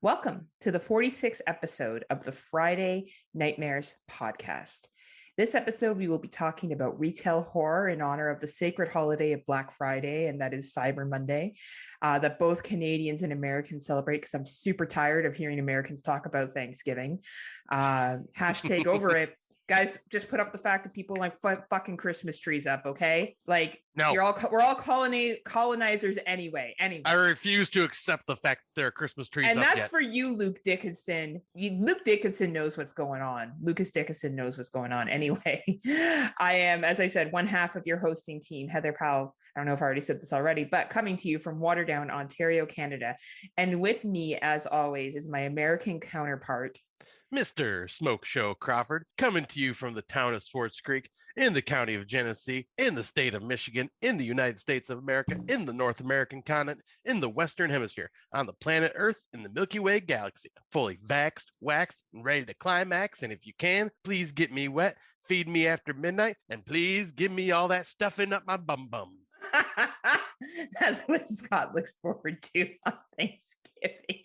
Welcome to the 46th episode of the Friday Nightmares podcast. This episode, we will be talking about retail horror in honor of the sacred holiday of Black Friday, and that is Cyber Monday, that both Canadians and Americans celebrate, because I'm super tired of hearing Americans talk about Thanksgiving. Hashtag over it. Guys, just put up the fact that people like fucking Christmas trees up, okay? Like, no, we're all colonizers anyway. I refuse to accept the fact that there are Christmas trees and up that's yet. For you, Luke Dickinson. Luke Dickinson knows what's going on. Lucas Dickinson knows what's going on. Anyway, I am, as I said, one half of your hosting team, Heather Powell. I don't know if I already said this already, but coming to you from Waterdown, Ontario, Canada. And with me, as always, is my American counterpart, Mr. Smokeshow Crawford, coming to you from the town of Swartz Creek, in the county of Genesee, in the state of Michigan, in the United States of America, in the North American continent, in the Western Hemisphere, on the planet Earth, in the Milky Way galaxy, fully vaxxed, waxed, and ready to climax. And if you can, please get me wet, feed me after midnight, and please give me all that stuffing up my bum bum. That's what Scott looks forward to on Thanksgiving.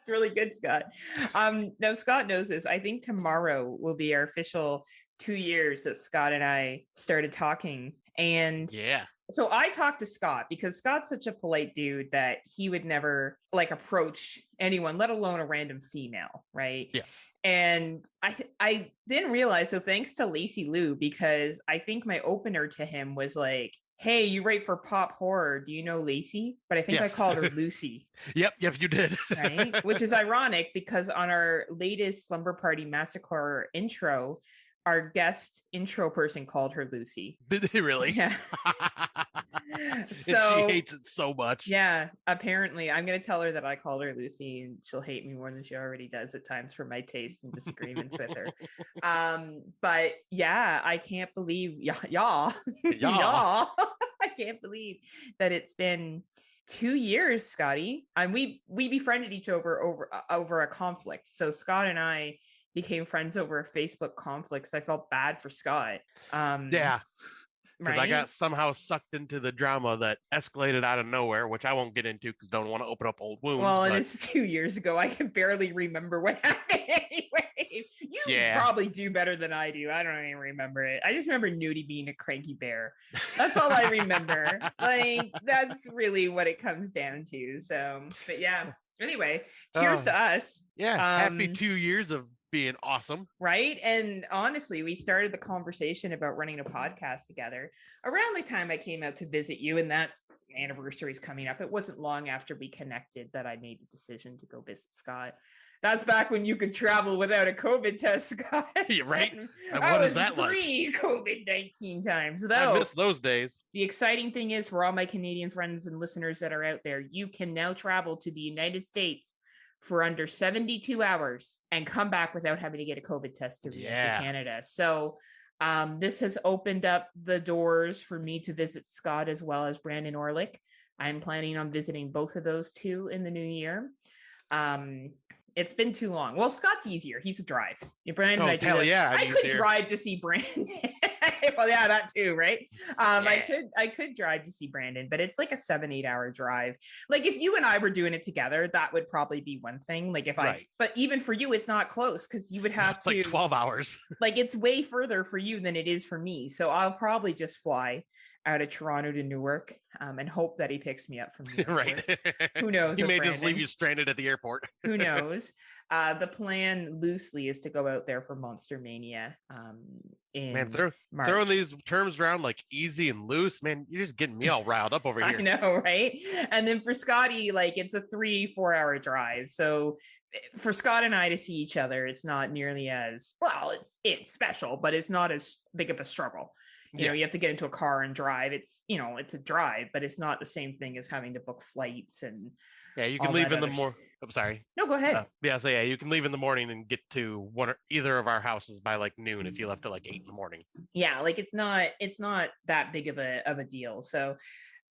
Really good, Scott. Now Scott knows this. I think tomorrow will be our official 2 years that Scott and I started talking. And yeah. So I talked to Scott because Scott's such a polite dude that he would never like approach anyone, let alone a random female, right? Yes. And I didn't realize, so thanks to Lacey Lou, because I think my opener to him was like, hey, you write for pop horror. Do you know Lacey? But I think I called her Lucy. Yep, you did. Right? Which is ironic because on our latest Slumber Party Massacre intro, our guest intro person called her Lucy. Did they really? Yeah. So she hates it so much. Yeah, apparently. I'm going to tell her that I called her Lucy, and she'll hate me more than she already does at times for my taste and disagreements with her. But yeah, I can't believe y'all. I can't believe that it's been 2 years, Scotty. And we befriended each other over a conflict. So Scott and I became friends over a Facebook conflict. So I felt bad for Scott. Yeah. Because right? I got somehow sucked into the drama that escalated out of nowhere, which I won't get into because don't want to open up old wounds. Well, and it's 2 years ago. I can barely remember what happened anyway. You probably do better than I do. I don't even remember it. I just remember Nudie being a cranky bear. That's all I remember. Like, that's really what it comes down to. So, but yeah. Anyway, cheers to us. Yeah. Happy 2 years of being awesome, right? And honestly, we started the conversation about running a podcast together around the time I came out to visit you, and that anniversary is coming up. It wasn't long after we connected that I made the decision to go visit Scott. That's back when you could travel without a COVID test, Scott. Yeah, right. And what is that like? Pre-COVID-19 times, though. I miss those days. The exciting thing is, for all my Canadian friends and listeners that are out there, you can now travel to the United States for under 72 hours and come back without having to get a COVID test to Canada. So this has opened up the doors for me to visit Scott as well as Brandon Orlick. I'm planning on visiting both of those two in the new year. It's been too long. Well, Scott's easier. He's a drive. Brandon, I could drive to see Brandon. Well, yeah, that too, right? I could drive to see Brandon, but it's like a 7-8 hour drive. Like if you and I were doing it together, that would probably be one thing. Like but even for you, it's not close because you would have to. Like 12 hours. Like it's way further for you than it is for me. So I'll probably just fly out of Toronto to Newark, and hope that he picks me up from the airport. Right. Who knows? He may just leave you stranded at the airport. Who knows? The plan loosely is to go out there for Monster Mania in March. Throwing these terms around like easy and loose, man, you're just getting me all riled up over here. I know, right? And then for Scotty, like it's a 3-4 hour drive. So for Scott and I to see each other, it's not nearly as, well, it's special, but it's not as big of a struggle. You know, you have to get into a car and drive. It's, you know, it's a drive, but it's not the same thing as having to book flights and you can leave in the morning. I'm sorry. No, go ahead. You can leave in the morning and get to either of our houses by like noon if you left at like 8 in the morning. Yeah, like it's not that big of a deal. So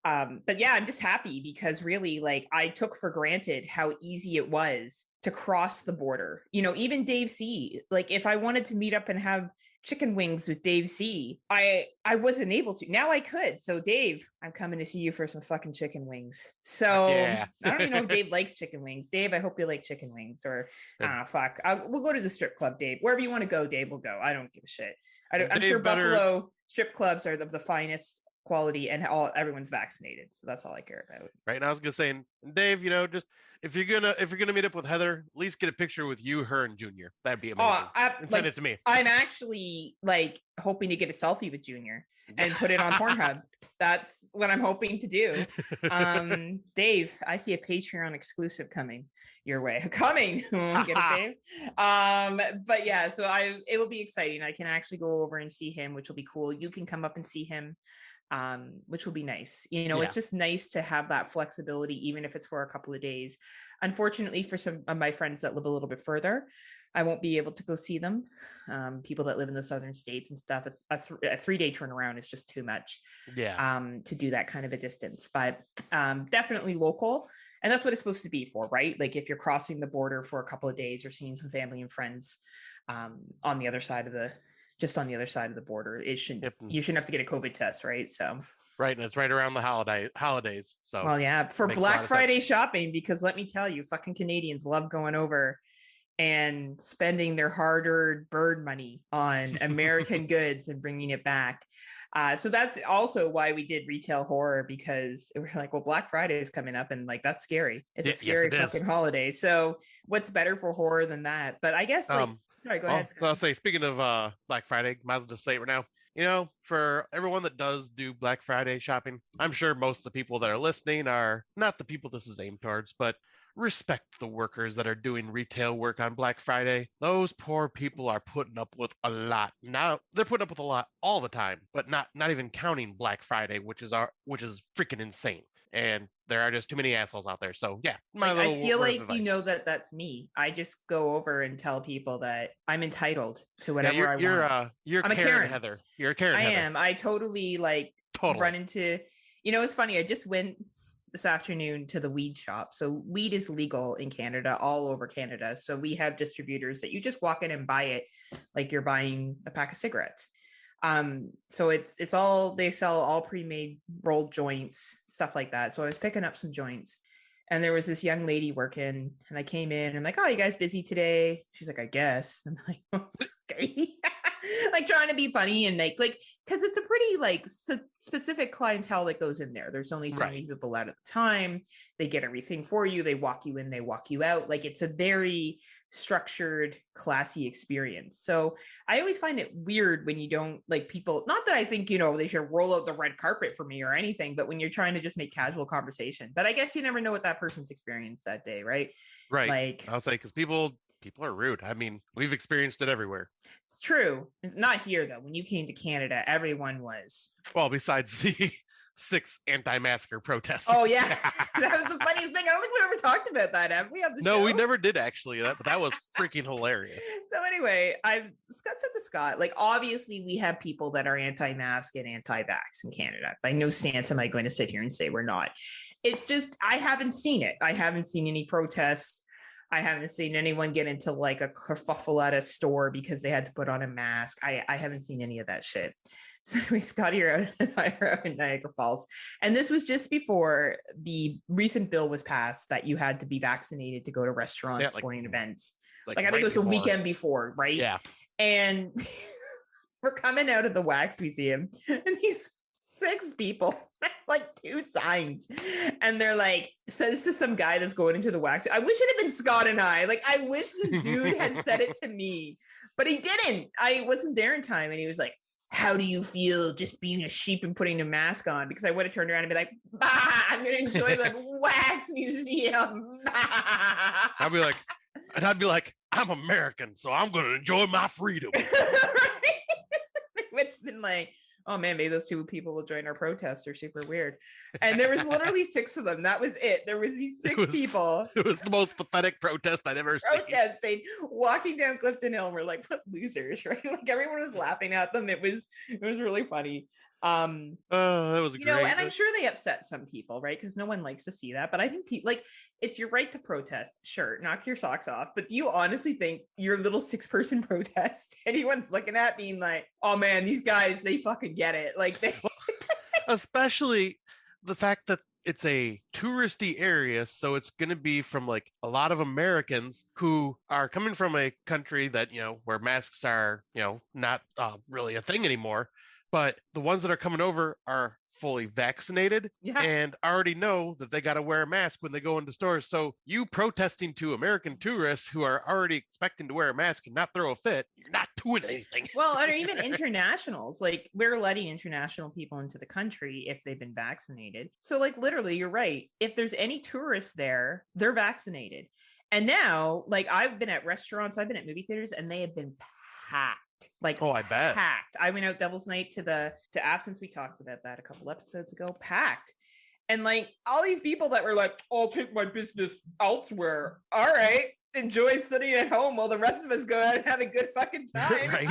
but yeah, I'm just happy because really, like, I took for granted how easy it was to cross the border. You know, even Dave C, like if I wanted to meet up and have chicken wings with Dave C, I wasn't able to. Now I could. So Dave, I'm coming to see you for some fucking chicken wings. So I don't even know if Dave likes chicken wings. Dave, I hope you like chicken wings. Or fuck, we'll go to the strip club, Dave. Wherever you want to go, Dave, will go. I don't give a shit. I'm sure Buffalo strip clubs are the finest quality, and everyone's vaccinated, so that's all I care about. Right. And I was gonna say, Dave, you know, just if you're gonna meet up with Heather, at least get a picture with you, her, and Junior. That'd be amazing. Send it to me. I'm actually like hoping to get a selfie with Junior and put it on Pornhub. That's what I'm hoping to do. Dave, I see a Patreon exclusive coming your way. Get it, Dave? But yeah, so it will be exciting. I can actually go over and see him, which will be cool. You can come up and see him, which will be nice. You know, it's just nice to have that flexibility, even if it's for a couple of days. Unfortunately, for some of my friends that live a little bit further, I won't be able to go see them. People that live in the southern states and stuff, it's a 3-day turnaround is just too much. To do that kind of a distance, but definitely local. And that's what it's supposed to be for, right? Like if you're crossing the border for a couple of days or seeing some family and friends on the other side of the border, you shouldn't have to get a COVID test, right? So right, and it's right around the holidays. So well, yeah, for Black Friday shopping, because let me tell you, fucking Canadians love going over and spending their hard-earned bird money on American goods and bringing it back. So that's also why we did retail horror, because we're like, well, Black Friday is coming up and like, that's scary. It's a scary fucking holiday. So what's better for horror than that? But I guess sorry, go ahead. I'll say, speaking of Black Friday, might as well just say it right now. You know, for everyone that does do Black Friday shopping, I'm sure most of the people that are listening are not the people this is aimed towards, but respect the workers that are doing retail work on Black Friday. Those poor people are putting up with a lot. Now they're putting up with a lot all the time, but not even counting Black Friday, which is freaking insane. And there are just too many assholes out there. So yeah, I feel like you know that's me. I just go over and tell people that I'm entitled to whatever I want. I'm a Karen, Heather. You're a Karen. I am. I totally run into. You know, it's funny. I just went this afternoon to the weed shop. So weed is legal in Canada, all over Canada. So we have distributors that you just walk in and buy it like you're buying a pack of cigarettes. So it's all, they sell all pre-made rolled joints, stuff like that. So I was picking up some joints and there was this young lady working and I came in and I'm like, oh, you guys busy today? She's like, I guess. I'm like, oh, okay. Like trying to be funny and like, cause it's a pretty specific clientele that goes in there. There's only so many people out at the time. They get everything for you. They walk you in, they walk you out. Like it's a very structured, classy experience. So I always find it weird when you don't like people, not that I think, you know, they should roll out the red carpet for me or anything, but when you're trying to just make casual conversation, but I guess you never know what that person's experienced that day. Right. Right. Like I'll say, cause people are rude. I mean, we've experienced it everywhere. It's true. Not here though. When you came to Canada, everyone was. Well, besides the 6 anti-masker protests. Oh yeah, that was the funniest thing. I don't think we ever talked about that, have we? On the show? We never did actually. But that was freaking hilarious. So anyway, Scott said to Scott, like obviously we have people that are anti-mask and anti-vax in Canada. By no stance am I going to sit here and say we're not. It's just I haven't seen it. I haven't seen any protests. I haven't seen anyone get into like a kerfuffle at a store because they had to put on a mask. I haven't seen any of that shit. So anyway, Scotty and I are out in Niagara Falls. And this was just before the recent bill was passed that you had to be vaccinated to go to restaurants, sporting events. Like I think it was the weekend before, right? Yeah. And we're coming out of the wax museum and these 6 people, like 2 signs. And they're like, so this is some guy that's going into the wax. I wish it had been Scott and I. Like, I wish this dude had said it to me, but he didn't. I wasn't there in time. And he was like, how do you feel just being a sheep and putting a mask on? Because I would have turned around and be like, bah, I'm going to enjoy the wax museum. I'd be like, I'm American, so I'm going to enjoy my freedom. It would have been like, oh man, maybe those 2 people will join our protests. They're super weird. And there was literally 6 of them. That was it. There was these 6 people. It was the most pathetic protest I'd ever seen. Protesting, walking down Clifton Hill. And we're like, what losers, right? Like everyone was laughing at them. It was really funny. That was great. And I'm sure they upset some people, right? Because no one likes to see that. But I think people, like, it's your right to protest. Sure, knock your socks off. But do you honestly think your little 6-person protest, anyone's looking at being like, oh man, these guys, they fucking get it. Like they especially the fact that it's a touristy area, so it's going to be from like a lot of Americans who are coming from a country that, where masks are, not really a thing anymore. But the ones that are coming over are fully vaccinated and already know that they got to wear a mask when they go into stores. So you protesting to American tourists who are already expecting to wear a mask and not throw a fit, you're not doing anything. Well, or even internationals, like we're letting international people into the country if they've been vaccinated. So like literally, you're right. If there's any tourists there, they're vaccinated. And now, like I've been at restaurants, I've been at movie theaters, and they have been packed. Like, oh, I bet. Packed. I went out Devil's Night to Absence. We talked about that a couple episodes ago. Packed. And like all these people that were like, I'll take my business elsewhere. All right. Enjoy sitting at home while the rest of us go out and have a good fucking time. Right.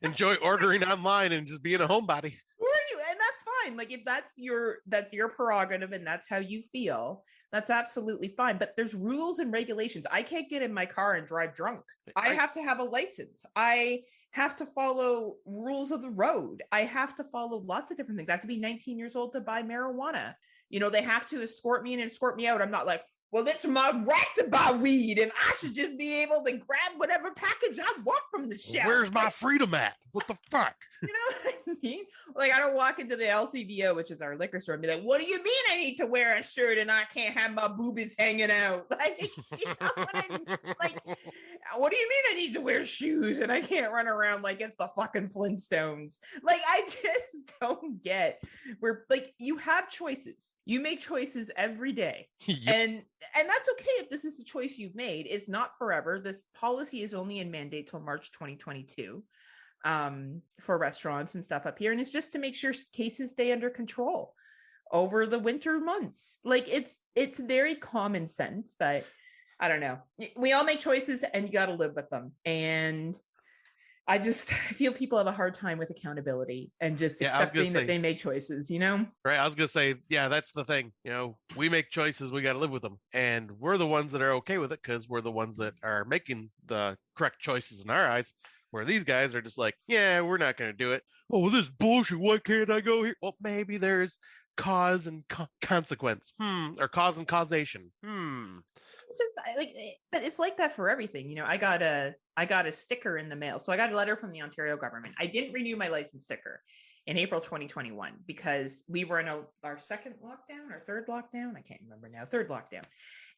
Enjoy ordering online and just being a homebody. Who are you? And that's fine. Like if that's your prerogative and that's how you feel, that's absolutely fine. But there's rules and regulations. I can't get in my car and drive drunk. I have to have a license. I have to follow rules of the road. I have to follow lots of different things. I have to be 19 years old to buy marijuana. They have to escort me in and escort me out. I'm not like, well, it's my right to buy weed and I should just be able to grab whatever package I want from the shelf. Where's my freedom at? What the fuck? You know what I mean? Like, I don't walk into the LCBO, which is our liquor store, and be like, what do you mean I need to wear a shirt and I can't have my boobies hanging out? Like, you know what I mean? Like, what do you mean I need to wear shoes and I can't run around like it's the fucking Flintstones? Like, I just don't get where, like, you have choices. You make choices every day. Yep. And that's okay if this is the choice you've made. It's not forever. This policy is only in mandate till March 2022 for restaurants and stuff up here. And it's just to make sure cases stay under control over the winter months. Like it's very common sense, but I don't know. We all make choices and you got to live with them. And I feel people have a hard time with accountability and just accepting that they make choices, Right. I was going to say, yeah, that's the thing. We make choices. We got to live with them. And we're the ones that are okay with it because we're the ones that are making the correct choices in our eyes. Where these guys are just like, yeah, we're not going to do it. Oh, this is bullshit. Why can't I go here? Well, maybe there's cause and consequence. Or cause and causation. It's just like, but it's like that for everything. I got a sticker in the mail. So I got a letter from the Ontario government. I didn't renew my license sticker in April 2021 because we were in our second lockdown or third lockdown. I can't remember now. Third lockdown.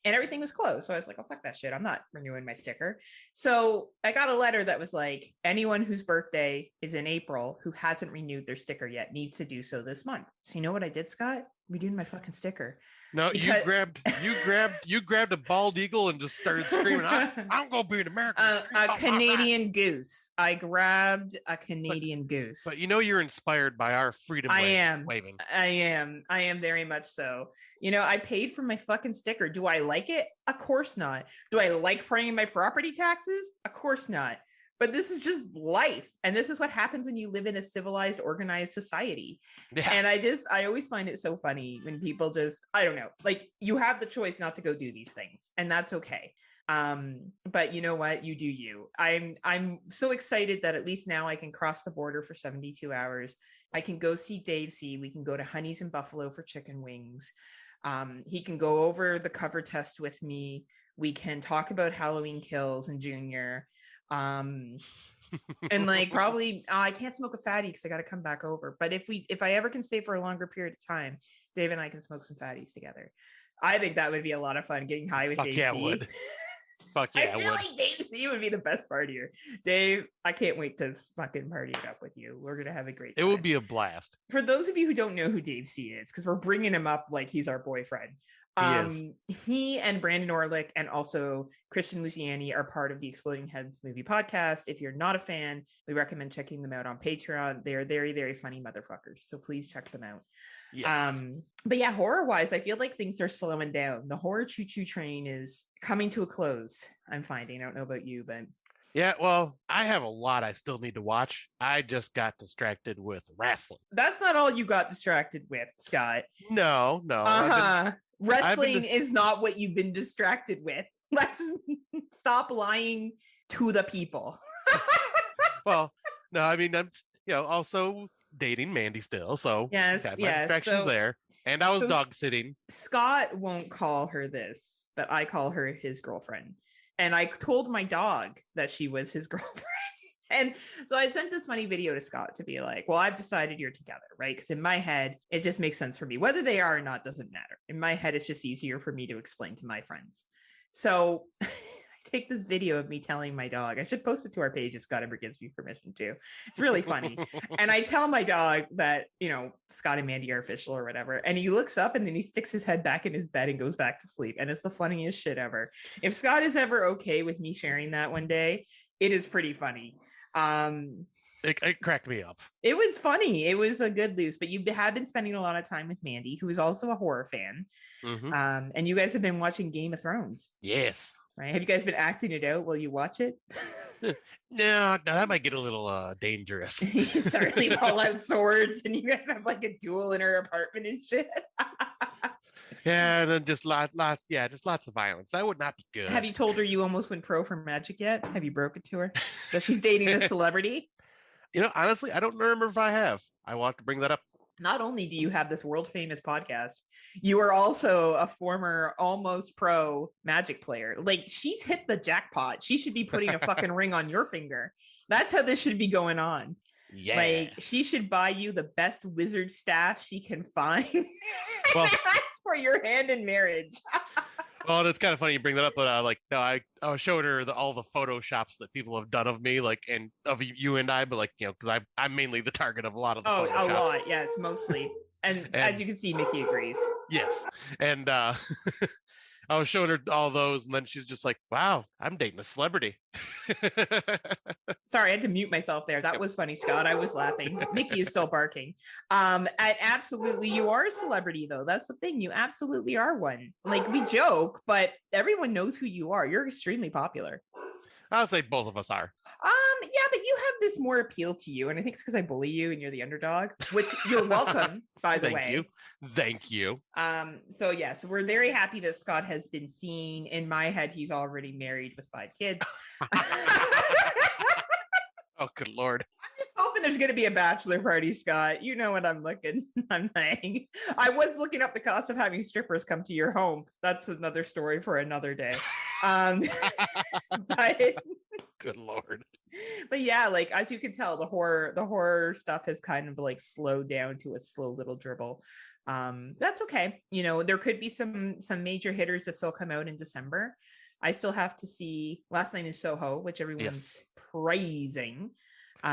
And everything was closed. So I was like, oh, fuck that shit. I'm not renewing my sticker. So I got a letter that was like, anyone whose birthday is in April who hasn't renewed their sticker yet needs to do so this month. So you know what I did, Scott? Renewed my fucking sticker. No, because... you grabbed a bald eagle and just started screaming, I'm going to be an American. A Canadian goose. I grabbed a Canadian goose. But you're inspired by our freedom waving. I am very much so. I paid for my fucking sticker. Do I like it? Of course not. Do I like paying my property taxes? Of course not. But this is just life. And this is what happens when you live in a civilized, organized society. Yeah. And I always find it so funny when people just, I don't know, like you have the choice not to go do these things and that's okay. But you know what? You do you. I'm so excited that at least now I can cross the border for 72 hours. I can go see Dave C. We can go to Honey's in Buffalo for chicken wings. He can go over the cover test with me. We can talk about Halloween Kills and Junior. And like probably I can't smoke a fatty because I got to come back over. But if I ever can stay for a longer period of time, Dave and I can smoke some fatties together. I think that would be a lot of fun, getting high with Dave C. Would. Fuck yeah, I feel like Dave C would be the best partier. Dave, I can't wait to fucking party it up with you. We're gonna have a great time. It would be a blast. For those of you who don't know who Dave C is, because we're bringing him up like he's our boyfriend. He and Brandon Orlick and also Christian Luciani are part of the Exploding Heads movie podcast. If you're not a fan, we recommend checking them out on Patreon. They are very, very funny motherfuckers. So please check them out. Yes. But yeah, horror wise, I feel like things are slowing down. The horror choo-choo train is coming to a close. I'm finding. I don't know about you, but yeah, well, I have a lot I still need to watch. I just got distracted with wrestling. That's not all you got distracted with, Scott. No. Wrestling is not what you've been distracted with. Let's stop lying to the people. Well, no, I mean, I'm also dating Mandy still, so yes, got my distractions there. And I was dog sitting. Scott won't call her this, but I call her his girlfriend. And I told my dog that she was his girlfriend. And so I sent this funny video to Scott to be like, well, I've decided you're together, right? Because in my head, it just makes sense for me. Whether they are or not doesn't matter. In my head, it's just easier for me to explain to my friends. So I take this video of me telling my dog, I should post it to our page if Scott ever gives me permission to. It's really funny. And I tell my dog that, Scott and Mandy are official or whatever. And he looks up and then he sticks his head back in his bed and goes back to sleep. And it's the funniest shit ever. If Scott is ever okay with me sharing that one day, it is pretty funny. It cracked me up. It was funny. It was a good loose, but you have been spending a lot of time with Mandy, who is also a horror fan. Mm-hmm. And you guys have been watching Game of Thrones. Yes. Right. Have you guys been acting it out while you watch it? No, that might get a little dangerous. You suddenly pull out swords and you guys have like a duel in her apartment and shit. Yeah, and then just lots of violence. That would not be good. Have you told her you almost went pro for magic yet? Have you broke it to her that she's dating a celebrity? Honestly, I don't remember if I have. I will have to bring that up. Not only do you have this world famous podcast, you are also a former almost pro magic player. Like, she's hit the jackpot. She should be putting a fucking ring on your finger. That's how this should be going on. Yeah. Like, she should buy you the best wizard staff she can find. Well, that's for your hand in marriage. Well, it's kind of funny you bring that up, but I was showing her all the photoshops that people have done of me, and of you and I, but because I'm mainly the target of a lot of the photoshops. A lot, yes, mostly. And as you can see, Mickey agrees. Yes, and I was showing her all those, and then she's just like, "Wow, I'm dating a celebrity." Sorry, I had to mute myself there. That was funny, Scott. I was laughing. Mickey is still barking. Absolutely, you are a celebrity, though. That's the thing. You absolutely are one. Like, we joke, but everyone knows who you are. You're extremely popular. I'll say both of us are. Yeah, but you have this more appeal to you, and I think it's because I bully you and you're the underdog, which you're welcome, by the way. Thank you. So yes, we're very happy that Scott has been seen. In my head, he's already married with 5 kids. Oh, good Lord. I'm just hoping there's going to be a bachelor party, Scott. You know what I'm saying. I was looking up the cost of having strippers come to your home. That's another story for another day. But good Lord. But yeah, like, as you can tell, the horror stuff has kind of like slowed down to a slow little dribble. That's okay. There could be some major hitters that still come out in December. I still have to see Last Night in Soho, which everyone's praising. So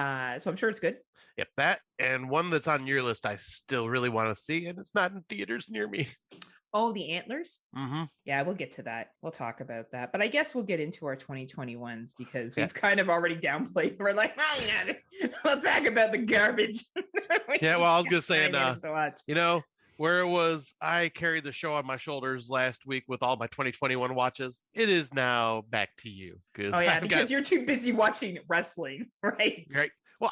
I'm sure it's good. Yep, that and one that's on your list I still really want to see, and it's not in theaters near me. Oh, the Antlers? Mm-hmm. Yeah, we'll get to that. We'll talk about that. But I guess we'll get into our 2021s because we've kind of already downplayed. We're like, we'll talk about the garbage. Yeah, well, I was going to say, where it was, I carried the show on my shoulders last week with all my 2021 watches. It is now back to you. Because you're too busy watching wrestling, right? Right. Well,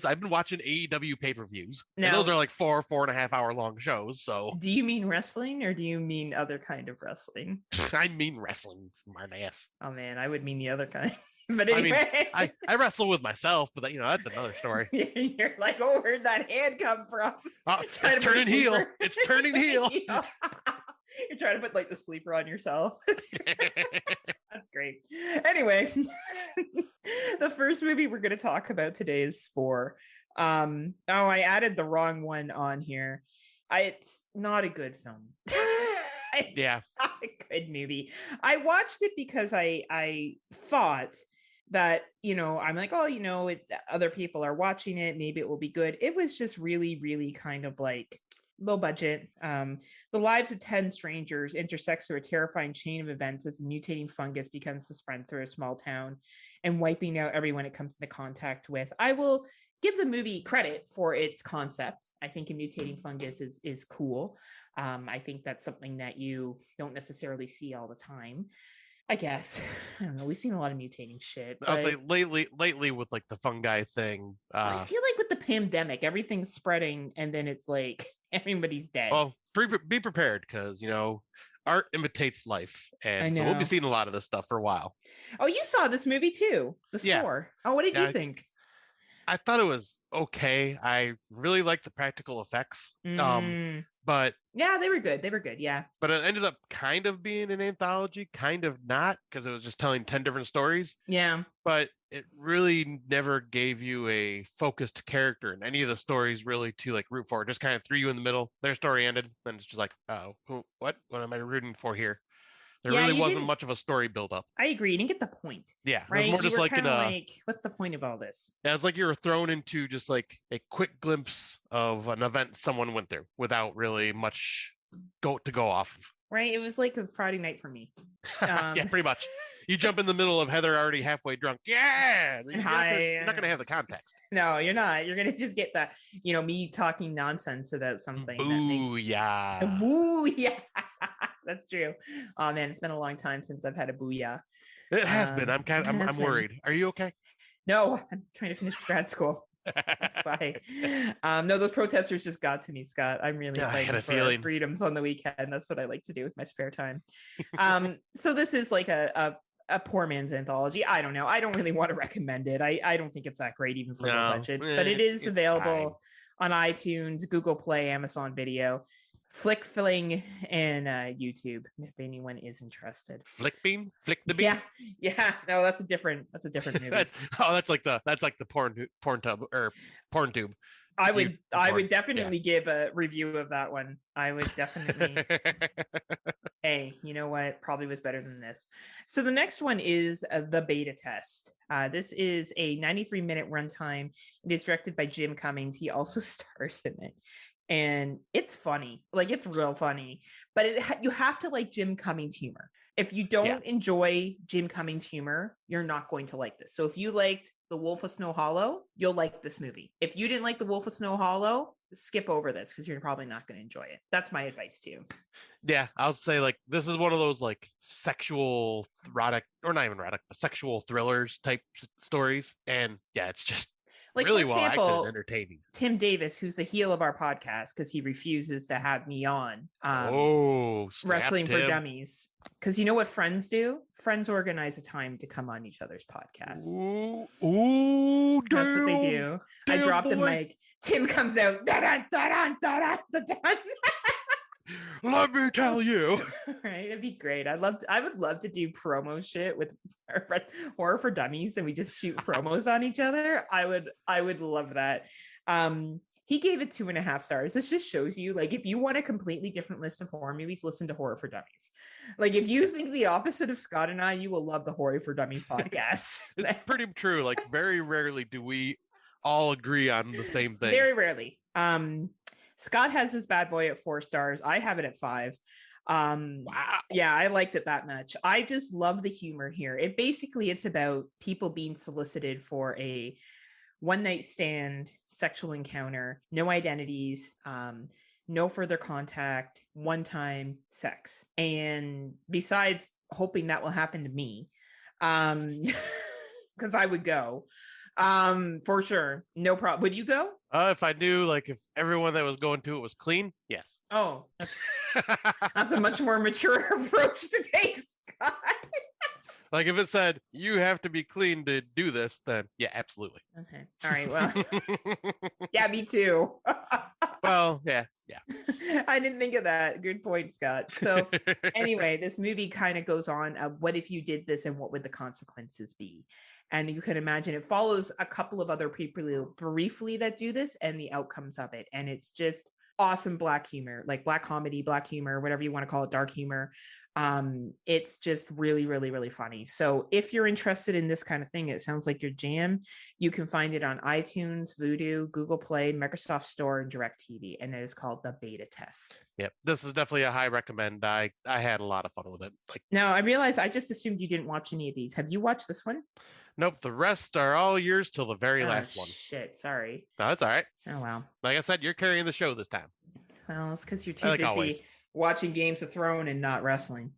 I've been watching AEW pay-per-views. And those are like 4.5 hour long shows. So do you mean wrestling or do you mean other kind of wrestling? I mean wrestling, smart ass. Oh man, I would mean the other kind. But anyway, I wrestle with myself, but that's another story. You're like, where'd that hand come from? It's turning heel. It's turning heel. You're trying to put like the sleeper on yourself. That's great. Anyway, the first movie we're going to talk about today is Spore. I added the wrong one on here. It's not a good film. It's not a good movie. I watched it because I thought that, I'm like, oh, other people are watching it. Maybe it will be good. It was just really, really kind of like low budget. The lives of 10 strangers intersects through a terrifying chain of events as a mutating fungus begins to spread through a small town and wiping out everyone it comes into contact with. I will give the movie credit for its concept. I think a mutating fungus is cool. I think that's something that you don't necessarily see all the time. I guess. I don't know. We've seen a lot of mutating shit. I was like lately with like the fungi thing. I feel like with the pandemic, everything's spreading and then it's like everybody's dead. Well, be prepared because, art imitates life. And so we'll be seeing a lot of this stuff for a while. Oh, you saw this movie too, The Spore. Oh, what did you think? I thought it was okay. I really liked the practical effects. But yeah, they were good. Yeah. But it ended up kind of being an anthology, kind of not, because it was just telling 10 different stories. Yeah. But it really never gave you a focused character in any of the stories really to like root for. It just kind of threw you in the middle. Their story ended. Then it's just like, oh, what am I rooting for here? There really wasn't much of a story build up. I agree. You didn't get the point. Yeah. Right. It was more just like what's the point of all this? Yeah, it's like you were thrown into just like a quick glimpse of an event someone went through without really much go off of. Right. It was like a Friday night for me. Yeah, pretty much. You jump in the middle of Heather already halfway drunk. Yeah. You're not going to have the context. No, you're not. You're going to just get that, me talking nonsense about something. Booyah. Booyah. That's true. Oh man, it's been a long time since I've had a booyah. It has been. I'm worried. Are you okay? No, I'm trying to finish grad school. That's why. No, those protesters just got to me, Scott. I'm really fighting for freedoms on the weekend. That's what I like to do with my spare time. So this is like a poor man's anthology. I don't know. I don't really want to recommend it. I don't think it's that great even for low budget, but it is available on iTunes, Google Play, Amazon Video, Flickfling, and YouTube if anyone is interested. Flick the bean? Yeah. No, that's a different movie. that's like the porn tube. I would definitely give a review of that one. I would definitely. Hey, you know what? Probably was better than this. So the next one is the beta test. This is a 93-minute runtime. It is directed by Jim Cummings. He also stars in it. And it's funny, like it's real funny, but you have to like Jim Cummings humor. If you don't enjoy Jim Cummings humor, you're not going to like this. So if you liked The Wolf of Snow Hollow, you'll like this movie. If you didn't like The Wolf of Snow Hollow, skip over this because you're probably not going to enjoy it. That's my advice to you. Yeah, I'll say like this is one of those like sexual erotic, or not even erotic, but sexual thrillers type stories. And yeah, it's just like, really for example, well acted and entertaining. Tim Davis, who's the heel of our podcast because he refuses to have me on Wrestling for Dummies. Because you know what friends do? Friends organize a time to come on each other's podcast. Ooh, that's what they do. I dropped the mic. Tim comes out. Let me tell you. Right, it'd be great. I would love to do promo shit with Horror for Dummies, and we just shoot promos on each other. I would love that. He gave it 2.5 stars. This just shows you, like, if you want a completely different list of horror movies, listen to Horror for Dummies. Like, if you think the opposite of Scott and I, you will love the Horror for Dummies podcast. It's pretty true. Like, very rarely do we all agree on the same thing. Very rarely. Scott has this bad boy at 4 stars. I have it at 5. Wow. Yeah, I liked it that much. I just love the humor here. It's about people being solicited for a one-night stand sexual encounter, no identities, no further contact, one-time sex. And besides hoping that will happen to me, because I would go. For sure. No problem. Would you go? If I knew, like, if everyone that was going to it was clean, yes. Oh, that's a much more mature approach to take, Scott. Like, if it said you have to be clean to do this, then yeah, absolutely. Okay. All right. Well, yeah, me too. Well, yeah. I didn't think of that. Good point, Scott. So anyway, this movie kind of goes on. What if you did this and what would the consequences be? And you can imagine it follows a couple of other people briefly that do this and the outcomes of it. And it's just awesome black humor, like black comedy, black humor, whatever you want to call it, dark humor. It's just really, really, really funny. So if you're interested in this kind of thing, it sounds like your jam. You can find it on iTunes, Vudu, Google Play, Microsoft Store, and DirecTV, and it is called The Beta Test. Yep, this is definitely a high recommend. I had a lot of fun with it. Now I realize I just assumed you didn't watch any of these. Have you watched this one? Nope, the rest are all yours till the very last one. Shit, sorry. No, that's all right. Oh wow. Like I said, you're carrying the show this time. Well, it's because you're too busy always watching Games of Thrones and not wrestling.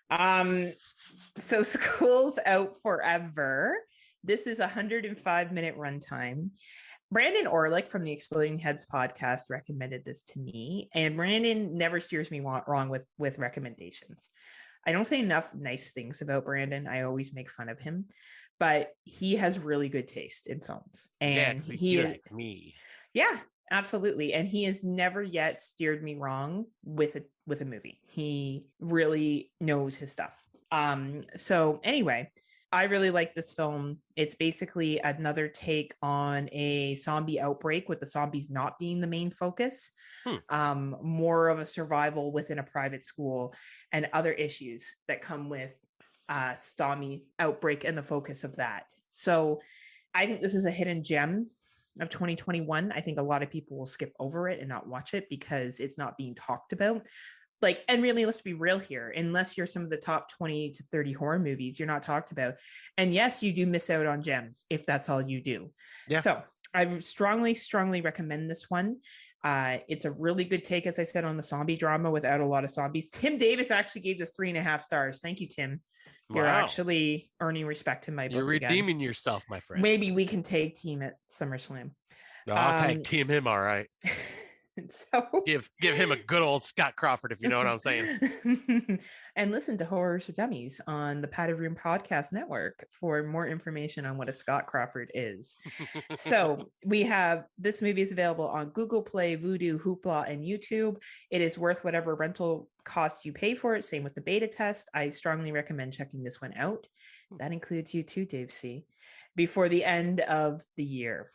So School's Out Forever. This is a 105-minute runtime. Brandon Orlick from the Exploding Heads podcast recommended this to me, and Brandon never steers me wrong with recommendations. I don't say enough nice things about Brandon. I always make fun of him, but he has really good taste in films. And he likes me. Yeah, absolutely. And he has never yet steered me wrong with a movie. He really knows his stuff. So anyway, I really like this film. It's basically another take on a zombie outbreak with the zombies not being the main focus. More of a survival within a private school and other issues that come with zombie outbreak and the focus of that. So I think this is a hidden gem of 2021. I think a lot of people will skip over it and not watch it because it's not being talked about. And really, let's be real here. Unless you're some of the top 20 to 30 horror movies, you're not talked about. And yes, you do miss out on gems if that's all you do. Yeah. So I strongly, strongly recommend this one. It's a really good take, as I said, on the zombie drama without a lot of zombies. Tim Davis actually gave this 3.5 stars. Thank you, Tim. You're actually earning respect in my book. You're redeeming yourself, my friend. Maybe we can tag team at SummerSlam. I'll tag team him. All right. So give him a good old Scott Crawford, if you know what I'm saying. And listen to Horrors for Dummies on the Padded Room Podcast Network for more information on what a Scott Crawford is. So we have this movie is available on Google Play, Vudu, Hoopla, and YouTube. It is worth whatever rental cost you pay for it. Same with the beta test. I strongly recommend checking this one out. That includes you too, Dave C. Before the end of the year.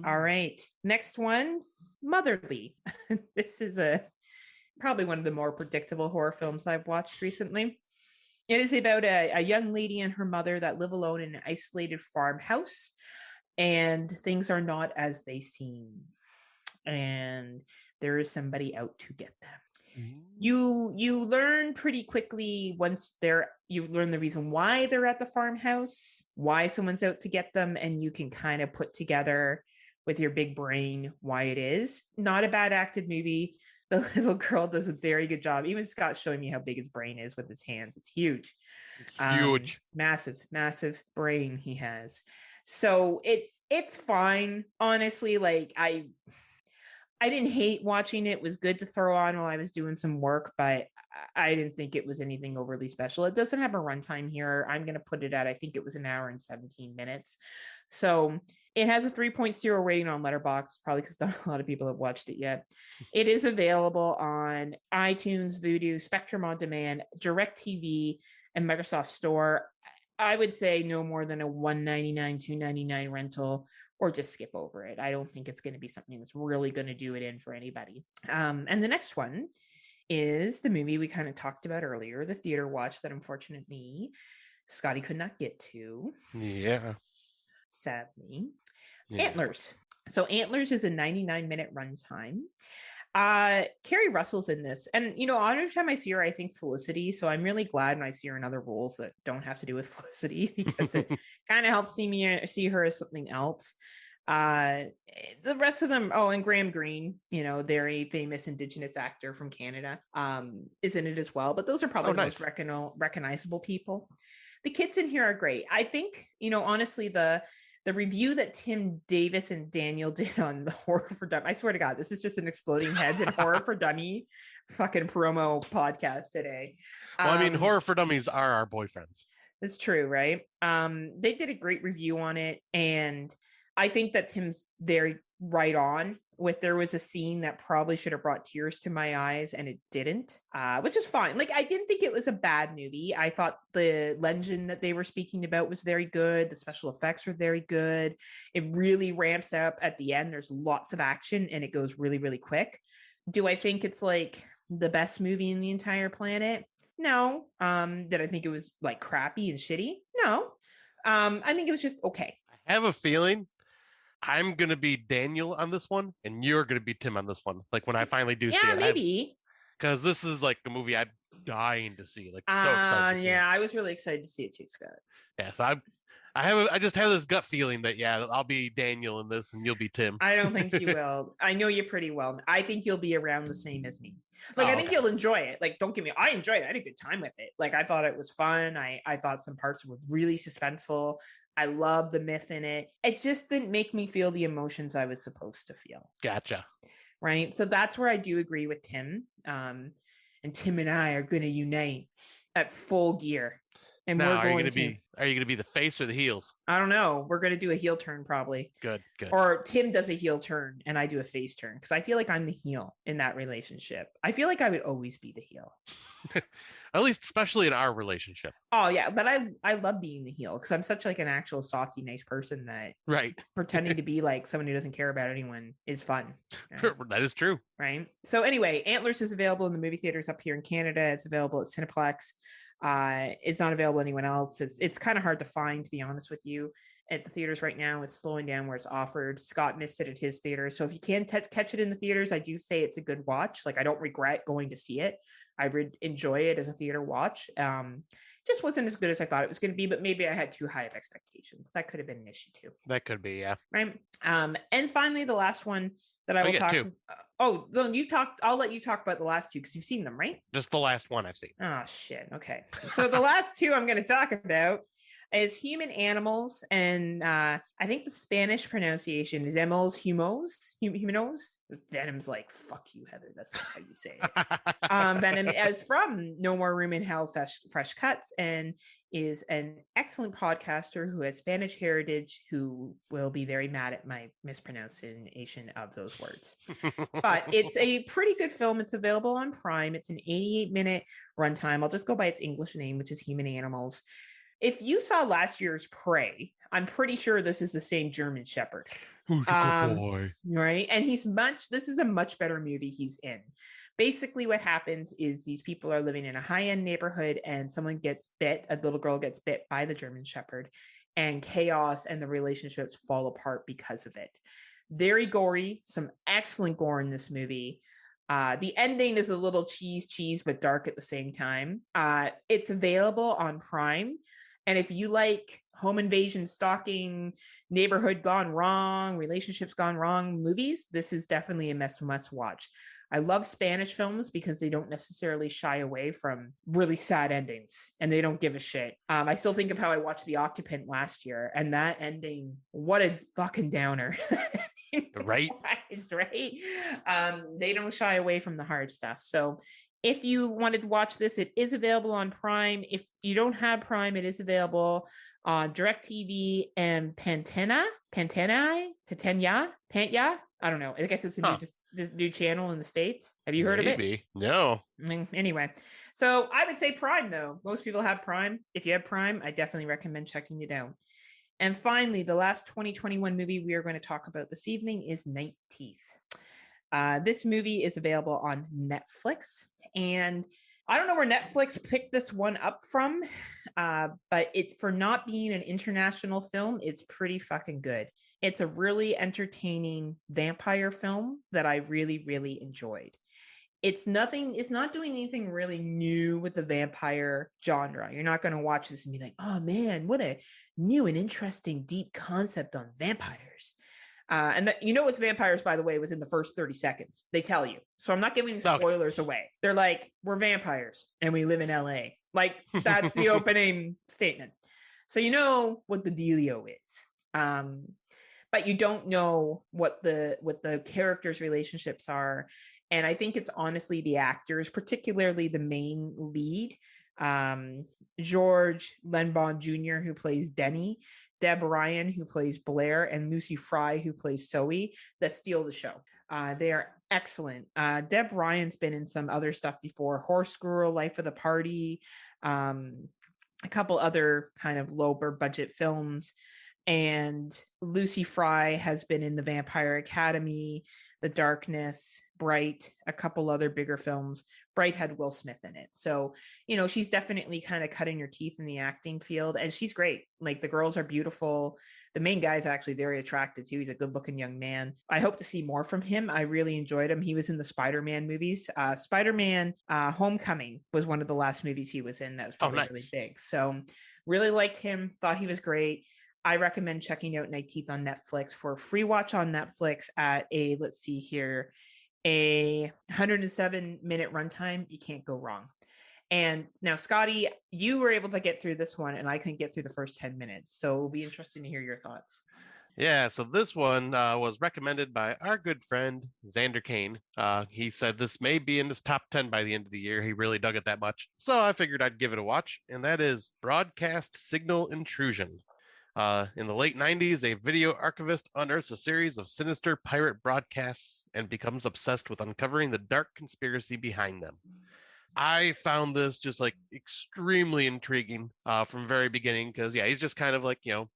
All right. Next one. Motherly. This is probably one of the more predictable horror films I've watched recently. It is about a young lady and her mother that live alone in an isolated farmhouse, and things are not as they seem. And there is somebody out to get them. You learn pretty quickly once you've learned the reason why they're at the farmhouse, why someone's out to get them, and you can kind of put together with your big brain why it is. Not a bad acted movie. The little girl does a very good job. Even Scott's showing me how big his brain is with his hands. It's huge. Huge. Massive brain he has. So it's fine. Honestly, I didn't hate watching it. It was good to throw on while I was doing some work, but I didn't think it was anything overly special. It doesn't have a runtime here. I'm going to put it at, I think it was 1 hour and 17 minutes. So it has a 3.0 rating on Letterboxd, probably because not a lot of people have watched it yet. It is available on iTunes, Vudu, Spectrum On Demand, DirecTV, and Microsoft Store. I would say no more than a $1.99, $2.99 rental, or just skip over it. I don't think it's going to be something that's really going to do it in for anybody. And the next one is the movie we kind of talked about earlier, the theater watch that unfortunately Scotty could not get to. Yeah. Sadly. Yeah. Antlers. So Antlers is a 99-minute runtime. Carrie Russell's in this. And, every time I see her, I think Felicity. So I'm really glad when I see her in other roles that don't have to do with Felicity because it kind of helps see her as something else. The rest of them, and Graham Greene, they're a famous Indigenous actor from Canada, is in it as well. But those are probably the most recognizable people. The kids in here are great. I think, honestly, the review that Tim Davis and Daniel did on the Horror for Dummy, I swear to God, this is just an Exploding Heads and Horror for Dummy fucking promo podcast today. Well, Horror for Dummies are our boyfriends. It's true, right? They did a great review on it, and I think that Tim's very right on with there was a scene that probably should have brought tears to my eyes and it didn't, which is fine. Like, I didn't think it was a bad movie. I thought the legend that they were speaking about was very good. The special effects were very good. It really ramps up at the end. There's lots of action and it goes really, really quick. Do I think it's like the best movie in the entire planet? No. Did I think it was like crappy and shitty? No. I think it was just okay. I have a feeling I'm going to be Daniel on this one, and you're going to be Tim on this one. Like when I finally do see it. Yeah, maybe. Because this is like a movie I'm dying to see. Like so excited to see. Yeah, I was really excited to see it too, Scott. Yeah, so I just have this gut feeling that, yeah, I'll be Daniel in this and you'll be Tim. I don't think you will. I know you pretty well. I think you'll be around the same as me. Like, I think you'll enjoy it. Like, don't get me, I enjoyed it. I had a good time with it. Like, I thought it was fun. I thought some parts were really suspenseful. I love the myth in it. It just didn't make me feel the emotions I was supposed to feel. Gotcha. Right. So that's where I do agree with Tim. And Tim and I are going to unite at full gear. And now, are you going to be the face or the heels? I don't know. We're going to do a heel turn probably. Good. Or Tim does a heel turn and I do a face turn because I feel like I'm the heel in that relationship. I feel like I would always be the heel. At least, especially in our relationship. Oh yeah, but I love being the heel because I'm such like an actual softy, nice person that pretending to be like someone who doesn't care about anyone is fun. Right? That is true. Right. So anyway, Antlers is available in the movie theaters up here in Canada. It's available at Cineplex. It's not available anywhere else. It's kind of hard to find, to be honest with you. At the theaters right now, it's slowing down where it's offered. Scott missed it at his theater, so if you can catch it in the theaters, I do say it's a good watch. Like, I don't regret going to see it. I would enjoy it as a theater watch. Just wasn't as good as I thought it was going to be, but maybe I had too high of expectations. That could have been an issue too. That could be, yeah. Right. And finally, the last one that I will talk. Oh, well, I'll let you talk about the last two because you've seen them, right? Just the last one I've seen. Oh shit. Okay. So the last two I'm going to talk about is Human Animals, and I think the Spanish pronunciation is humanos. Venom's like, fuck you, Heather. That's not how you say it. Venom is from No More Room in Hell Fresh Cuts and is an excellent podcaster who has Spanish heritage who will be very mad at my mispronunciation of those words. But it's a pretty good film. It's available on Prime. It's an 88-minute runtime. I'll just go by its English name, which is Human Animals. If you saw last year's Prey, I'm pretty sure this is the same German Shepherd. Who's a good boy? Right. And this is a much better movie he's in. Basically, what happens is these people are living in a high-end neighborhood and someone gets bit, a little girl gets bit by the German Shepherd, and chaos and the relationships fall apart because of it. Very gory, some excellent gore in this movie. The ending is a little cheese, but dark at the same time. It's available on Prime. And if you like home invasion, stalking, neighborhood gone wrong, relationships gone wrong movies, this is definitely a must watch. I love Spanish films because they don't necessarily shy away from really sad endings and they don't give a shit. I still think of how I watched The Occupant last year and that ending, what a fucking downer. Right? Right. They don't shy away from the hard stuff. So if you wanted to watch this, it is available on Prime. If you don't have Prime, it is available on DirecTV and Pantena. I don't know. I guess it's a new channel in the States. Have you heard of it? No. Anyway, so I would say Prime, though. Most people have Prime. If you have Prime, I definitely recommend checking it out. And finally, the last 2021 movie we are going to talk about this evening is Nightteeth. This movie is available on Netflix, and I don't know where Netflix picked this one up from, but for not being an international film, it's pretty fucking good. It's a really entertaining vampire film that I really, really enjoyed. It's not doing anything really new with the vampire genre. You're not going to watch this and be like, oh man, what a new and interesting, deep concept on vampires. And it's vampires, by the way, within the first 30 seconds. They tell you. So I'm not giving spoilers away. They're like, we're vampires and we live in LA. Like, that's the opening statement. So you know what the dealio is. But you don't know what the characters' relationships are. And I think it's honestly the actors, particularly the main lead, George Lenbon Jr., who plays Denny Deb Ryan, who plays Blair, and Lucy Fry, who plays Zoe, that steal the show. They are excellent. Deb Ryan's been in some other stuff before, Horse Girl, Life of the Party, a couple other kind of lower budget films. And Lucy Fry has been in The Vampire Academy, The Darkness, Bright, a couple other bigger films. Bright had Will Smith in it. So, you know, she's definitely kind of cutting her teeth in the acting field, and she's great. Like, the girls are beautiful. The main guy's actually very attractive too. He's a good looking young man. I hope to see more from him. I really enjoyed him. He was in the Spider-Man movies. Spider-Man Homecoming was one of the last movies he was in that was probably really big. So really liked him, thought he was great. I recommend checking out Nightteeth on Netflix for a free watch on Netflix at a 107-minute runtime. You can't go wrong. And now, Scotty, you were able to get through this one, and I couldn't get through the first 10 minutes. So it'll be interesting to hear your thoughts. Yeah, so this one was recommended by our good friend, Xander Kane. He said this may be in his top 10 by the end of the year. He really dug it that much. So I figured I'd give it a watch, and that is Broadcast Signal Intrusion. In the late 90s, a video archivist unearths a series of sinister pirate broadcasts and becomes obsessed with uncovering the dark conspiracy behind them. I found this just like extremely intriguing from the very beginning because, yeah, he's just kind of like, you know,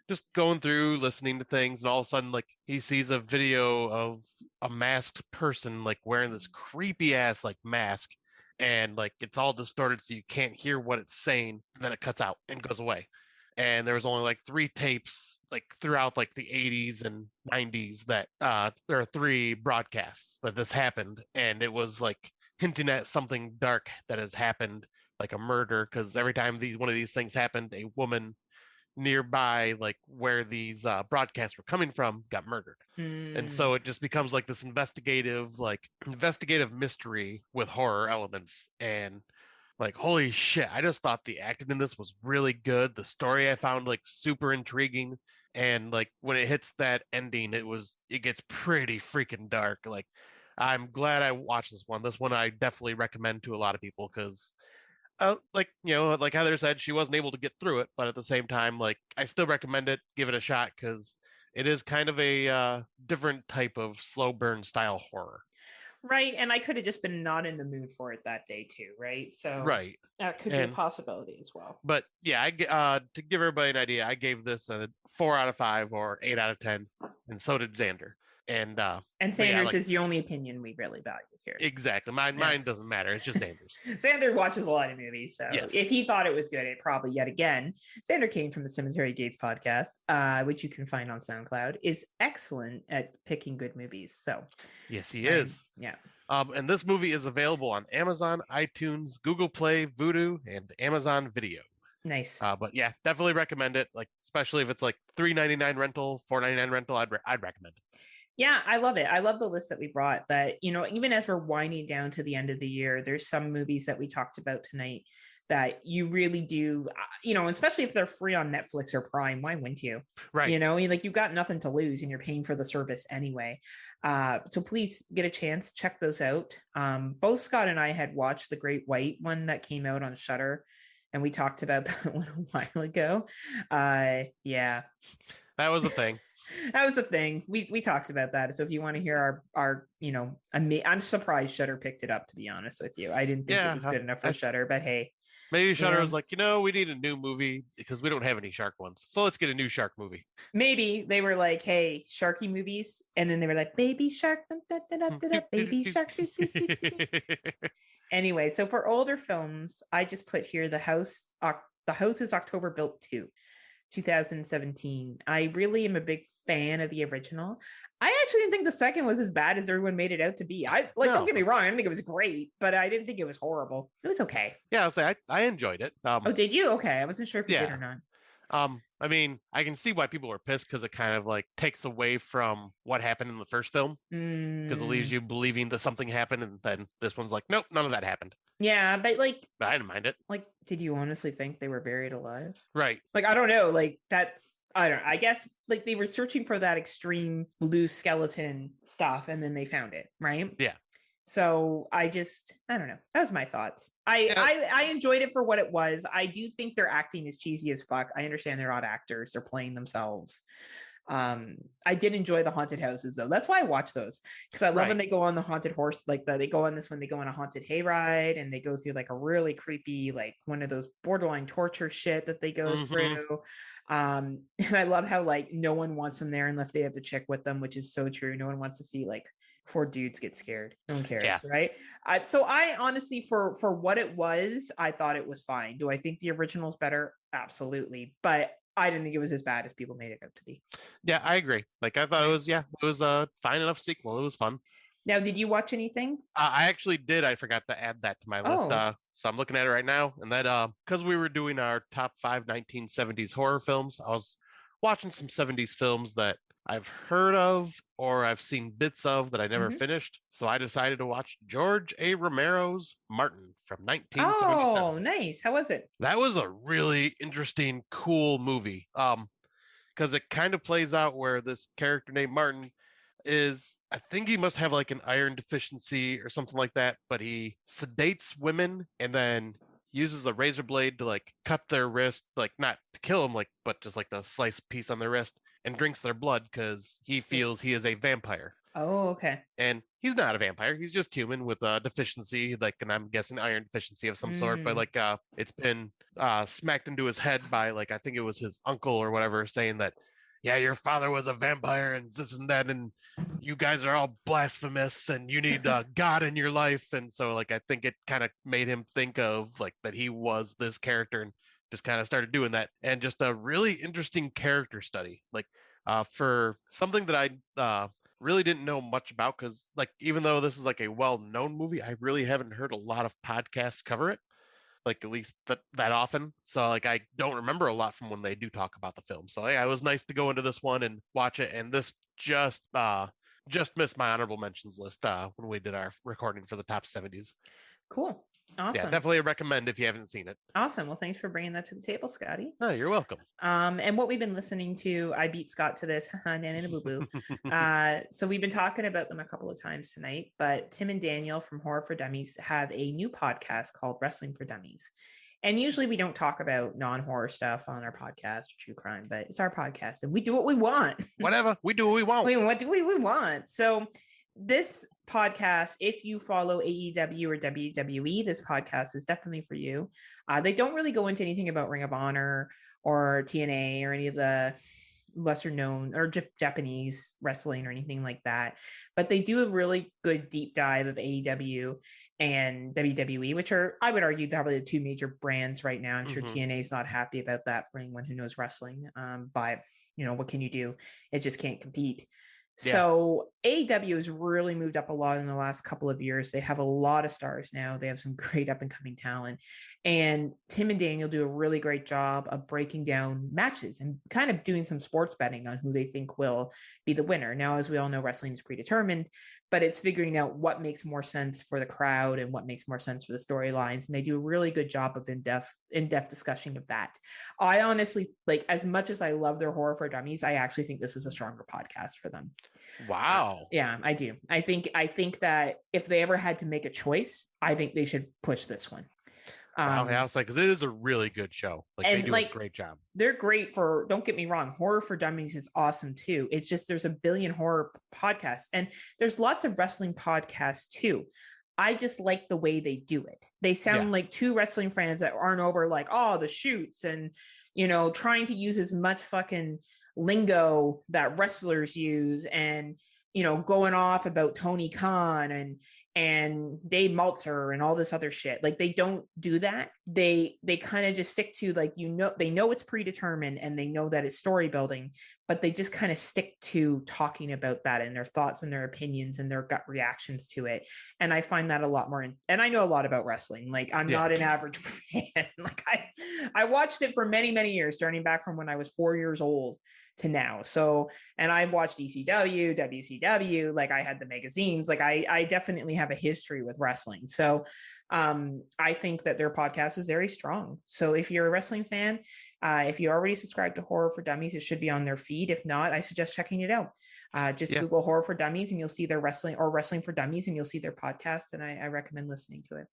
just going through, listening to things, and all of a sudden, like, he sees a video of a masked person, like, wearing this creepy ass, like, mask, and, like, it's all distorted so you can't hear what it's saying, and then it cuts out and goes away. And there was only like 3 tapes like throughout like the 80s and 90s that there are 3 broadcasts that this happened, and it was like hinting at something dark that has happened, like a murder, because every time one of these things happened, a woman nearby, like where these broadcasts were coming from, got murdered. And so it just becomes like this investigative mystery with horror elements. And like, holy shit, I just thought the acting in this was really good. The story I found like super intriguing. And like when it hits that ending, it gets pretty freaking dark. Like, I'm glad I watched this one. This one I definitely recommend to a lot of people because like, you know, like Heather said, she wasn't able to get through it, but at the same time, like, I still recommend it. Give it a shot because it is kind of a different type of slow burn style horror. Right. And I could have just been not in the mood for it that day too, right? So right, that could be a possibility as well. But yeah, to give everybody an idea, I gave this a 4 out of 5 or 8 out of 10, and so did Xander. And Sanders is the only opinion we really value here. Exactly. Mine doesn't matter. It's just Sanders. Xander watches a lot of movies, so if he thought it was good, it probably, yet again, Xander came from the Cemetery Gates podcast, which you can find on SoundCloud, is excellent at picking good movies. So yes, he is. Yeah. And this movie is available on Amazon, iTunes, Google Play, Vudu, and Amazon Video. Nice. But yeah, definitely recommend it. Like, especially if it's like $3.99 rental, $4.99 rental, I'd recommend it. Yeah, I love it. I love the list that we brought. That, you know, even as we're winding down to the end of the year, there's some movies that we talked about tonight that you really do, you know, especially if they're free on Netflix or Prime, why wouldn't you? Right. You know, like, you've got nothing to lose and you're paying for the service anyway. So please get a chance, check those out. Both Scott and I had watched the Great White one that came out on Shudder, and we talked about that one a while ago. Yeah. That was a thing. That was a thing. We talked about that. So if you want to hear our you know, I'm surprised Shudder picked it up, to be honest with you. I didn't think it was good enough for Shudder, but hey. Maybe Shudder was like, you know, we need a new movie because we don't have any shark ones. So let's get a new shark movie. Maybe they were like, hey, sharky movies. And then they were like, baby shark, baby shark. Anyway, so for older films, I just put here The House is October Built 2. 2017. I really am a big fan of the original. I actually didn't think the second was as bad as everyone made it out to be. Don't get me wrong, I didn't think it was great, but I didn't think it was horrible. It was okay. Yeah, I'll say I enjoyed it. Oh, did you? Okay, I wasn't sure if you did or not. I mean, I can see why people were pissed because it kind of like takes away from what happened in the first film because it leaves you believing that something happened, and then this one's like, nope, none of that happened. Yeah, but I didn't mind it. Like, did you honestly think they were buried alive? Right. Like, I don't know. Like, I guess like they were searching for that extreme blue skeleton stuff, and then they found it, right? Yeah. So I don't know. That was my thoughts. I enjoyed it for what it was. I do think their acting is cheesy as fuck. I understand they're not actors. They're playing themselves. I did enjoy the haunted houses though. That's why I watch those, because I love when they go on the haunted horse, like they go on this when they go on a haunted hayride and they go through like a really creepy, like one of those borderline torture shit that they go through. And I love how like no one wants them there unless they have the chick with them, which is so true. No one wants to see like four dudes get scared. No one cares, right? So I honestly, for what it was, I thought it was fine. Do I think the original's better? Absolutely, but I didn't think it was as bad as people made it out to be. Yeah, I agree. Like I thought it was a fine enough sequel. It was fun. Now, did you watch anything? I actually did. I forgot to add that to my list. So I'm looking at it right now, and that because we were doing our top 5 1970s horror films, I was watching some 70s films that I've heard of or I've seen bits of that I never finished. So I decided to watch George A. Romero's Martin from 1977. Oh, nice. How was it? That was a really interesting, cool movie. Because it kind of plays out where this character named Martin is, I think he must have like an iron deficiency or something like that, but he sedates women and then uses a razor blade to like cut their wrist, like not to kill them, like, but just like the slice piece on their wrist, and drinks their blood because he feels he is a vampire. Oh, okay. And he's not a vampire. He's just human with a deficiency, like, and I'm guessing iron deficiency of some sort, but like it's been smacked into his head by like, I think it was his uncle or whatever, saying that, yeah, your father was a vampire and this and that, and you guys are all blasphemous and you need God in your life. And so like, I think it kind of made him think of like that he was this character and just kind of started doing that. And just a really interesting character study, like for something that I really didn't know much about, because like, even though this is like a well-known movie, I really haven't heard a lot of podcasts cover it, like at least that often. So like I don't remember a lot from when they do talk about the film. So yeah, it was nice to go into this one and watch it. And this just missed my honorable mentions list when we did our recording for the top 70s. Cool. Awesome. Yeah, definitely recommend if you haven't seen it. Awesome. Well, thanks for bringing that to the table, Scotty. Oh, you're welcome. And what we've been listening to, I beat Scott to this, Nan Boo Boo. So we've been talking about them a couple of times tonight, but Tim and Daniel from Horror for Dummies have a new podcast called Wrestling for Dummies. And usually we don't talk about non-horror stuff on our podcast or true crime, but it's our podcast and we do what we want. Whatever. We do what we want. What do we want? So this podcast, if you follow AEW or WWE, this podcast is definitely for you. They don't really go into anything about Ring of Honor or TNA or any of the lesser known or Japanese wrestling or anything like that, but they do a really good deep dive of AEW and WWE, which are, I would argue, probably the two major brands right now. I'm sure TNA is not happy about that for anyone who knows wrestling, but you know, what can you do? It just can't compete. Yeah. So AEW has really moved up a lot in the last couple of years. They have a lot of stars now. They have some great up and coming talent. And Tim and Daniel do a really great job of breaking down matches and kind of doing some sports betting on who they think will be the winner. Now, as we all know, wrestling is predetermined, but it's figuring out what makes more sense for the crowd and what makes more sense for the storylines. And they do a really good job of in-depth discussion of that. I honestly, like, as much as I love their Horror for Dummies, I actually think this is a stronger podcast for them. Wow. Yeah, I do. I think that if they ever had to make a choice, I think they should push this one. Wow, I was like, because it is a really good show. Like, they do a great job. They're great for, don't get me wrong, Horror for Dummies is awesome too. It's just there's a billion horror podcasts and there's lots of wrestling podcasts too. I just like the way they do it. They sound like two wrestling fans that aren't over like, oh, the shoots and, you know, trying to use as much fucking lingo that wrestlers use and, you know, going off about Tony Khan and Dave Meltzer and all this other shit. Like, they don't do that. They kind of just stick to, like, you know, they know it's predetermined and they know that it's story building, but they just kind of stick to talking about that and their thoughts and their opinions and their gut reactions to it. And I find that a lot more, and I know a lot about wrestling. Like, I'm not an average fan. Like, I watched it for many, many years, starting back from when I was 4 years old to now. So, and I've watched ECW, WCW, like I had the magazines, like I definitely have a history with wrestling. So I think that their podcast is very strong. So if you're a wrestling fan, if you already subscribe to Horror for Dummies, it should be on their feed. If not, I suggest checking it out. Just Google Horror for Dummies and you'll see their wrestling, or Wrestling for Dummies, and you'll see their podcast. And I recommend listening to it.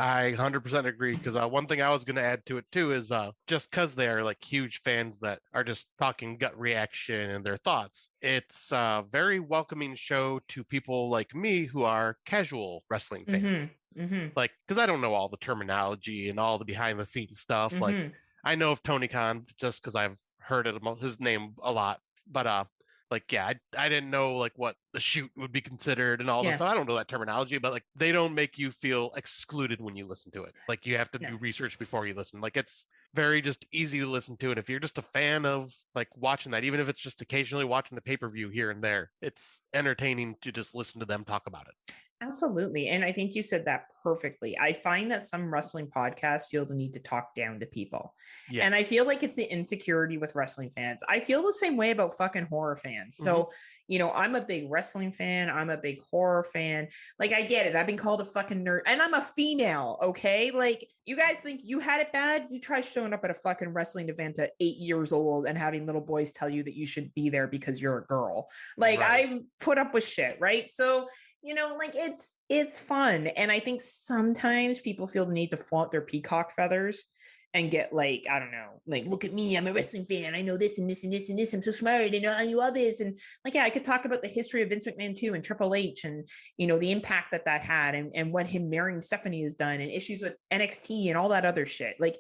I 100% agree, because one thing I was going to add to it too is just because they are like huge fans that are just talking gut reaction and their thoughts. It's a very welcoming show to people like me who are casual wrestling fans. Like, because I don't know all the terminology and all the behind the scenes stuff. Like, I know of Tony Khan just because I've heard his name a lot, but like, yeah, I didn't know like what the shoot would be considered and all this stuff. I don't know that terminology, but like they don't make you feel excluded when you listen to it. Like you have to do research before you listen. Like it's very just easy to listen to. And if you're just a fan of like watching that, even if it's just occasionally watching the pay-per-view here and there, it's entertaining to just listen to them talk about it. Absolutely. And I think you said that perfectly. I find that some wrestling podcasts feel the need to talk down to people. Yes. And I feel like it's the insecurity with wrestling fans. I feel the same way about fucking horror fans. So, you know, I'm a big wrestling fan. I'm a big horror fan. Like, I get it. I've been called a fucking nerd and I'm a female. Okay. Like, you guys think you had it bad? You try showing up at a fucking wrestling event at 8 years old and having little boys tell you that you should be there because you're a girl. Like, I put up with shit. Right. So, you know, like it's fun. And I think sometimes people feel the need to flaunt their peacock feathers and get like, I don't know, like, look at me, I'm a wrestling fan. I know this and this and this and this. I'm so smart. And I know all this. And like, yeah, I could talk about the history of Vince McMahon too, and Triple H and, you know, the impact that had and what him marrying Stephanie has done and issues with NXT and all that other shit. Like,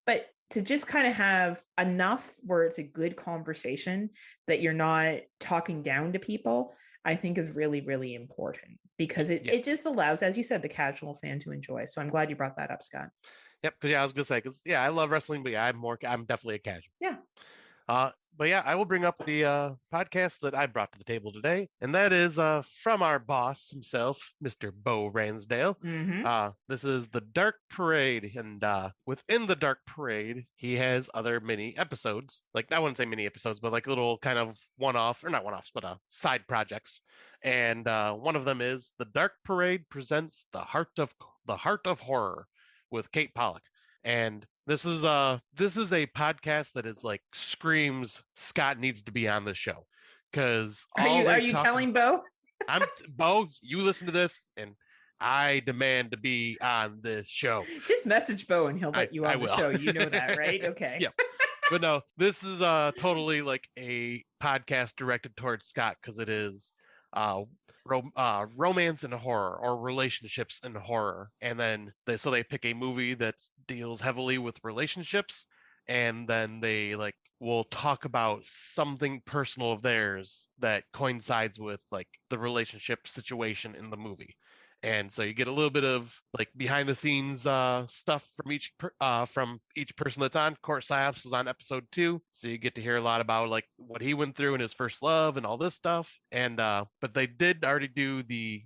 but to just kind of have enough where it's a good conversation that you're not talking down to people, I think is really, really important because it just allows, as you said, the casual fan to enjoy. So I'm glad you brought that up, Scott. Yep. Because I was gonna say, I love wrestling, but I'm definitely a casual. Yeah. But I will bring up the podcast that I brought to the table today, and that is from our boss himself, Mr. Bo Ransdale. This is the Dark Parade, and within the Dark Parade, he has other mini episodes. Like, I wouldn't say mini episodes, but like little kind of one-off, or not one-offs, but side projects. And one of them is the Dark Parade presents the Heart of Horror with Kate Pollock, and this is a podcast that is like screams Scott needs to be on the show, because are you telling Bo? Bo, you listen to this and I demand to be on this show. Just message Bo and he'll let you on the show. You know that, right? Okay. Yeah. But no, this is totally like a podcast directed towards Scott, because it is romance and horror, or relationships and horror, and then they pick a movie that deals heavily with relationships, and then they like will talk about something personal of theirs that coincides with like the relationship situation in the movie. And so you get a little bit of like behind the scenes stuff from each person that's on. Court Psyops was on episode 2, so you get to hear a lot about like what he went through in his first love and all this stuff. And but they did already do the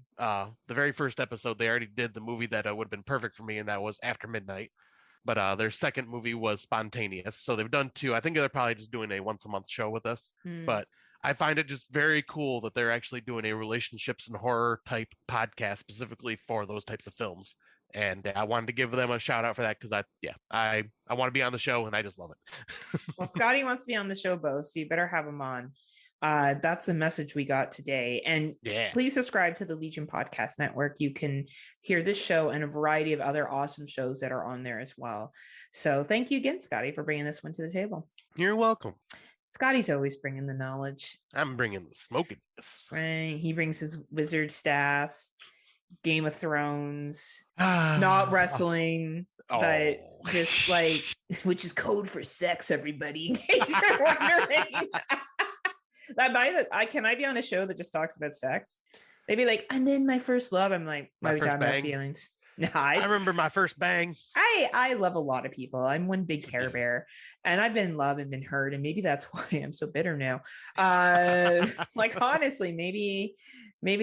very first episode. They already did the movie that would have been perfect for me, and that was After Midnight. But their second movie was Spontaneous. So they've done 2. I think they're probably just doing a once a month show with us. But I find it just very cool that they're actually doing a relationships and horror type podcast specifically for those types of films. And I wanted to give them a shout out for that, because I want to be on the show and I just love it. Well, Scotty wants to be on the show, Bo, so you better have him on. That's the message we got today. And please subscribe to the Legion Podcast Network. You can hear this show and a variety of other awesome shows that are on there as well. So thank you again, Scotty, for bringing this one to the table. You're welcome. Scotty's always bringing the knowledge. I'm bringing the smokiness. Right. He brings his wizard staff, Game of Thrones, not wrestling, but just like, which is code for sex, everybody, in case you're wondering. Can I be on a show that just talks about sex? They'd be like, and then my first love. I'm like, why are we talking about feelings? No, I remember my first bang. I love a lot of people. I'm one big Care Bear, and I've been in love and been hurt, and maybe that's why I'm so bitter now. Like, honestly, maybe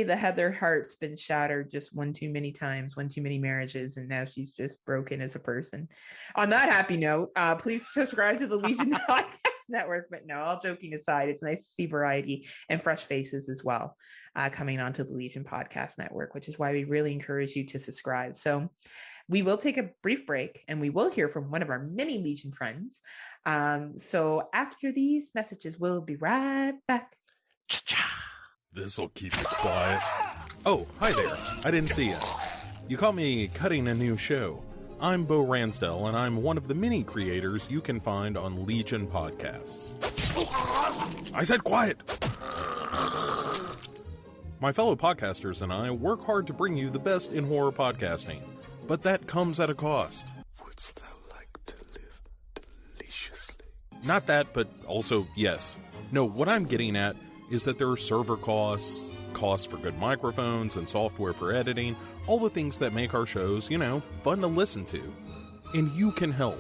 the Heather heart's been shattered just one too many times, one too many marriages, and now she's just broken as a person. On that happy note, please subscribe to the Legion Podcast Network. But no, all joking aside, it's nice to see variety and fresh faces as well coming onto the Legion Podcast Network, which is why we really encourage you to subscribe. So We will take a brief break and we will hear from one of our many Legion friends. So after these messages, we'll be right back. This'll keep you quiet. Oh, hi there. I didn't see you. You caught me cutting a new show. I'm Bo Ransdell, and I'm one of the many creators you can find on Legion Podcasts. I said quiet! My fellow podcasters and I work hard to bring you the best in horror podcasting, but that comes at a cost. Wouldst thou like to live deliciously? Not that, but also yes. No, what I'm getting at is that there are server costs, costs for good microphones and software for editing, all the things that make our shows, fun to listen to. And you can help.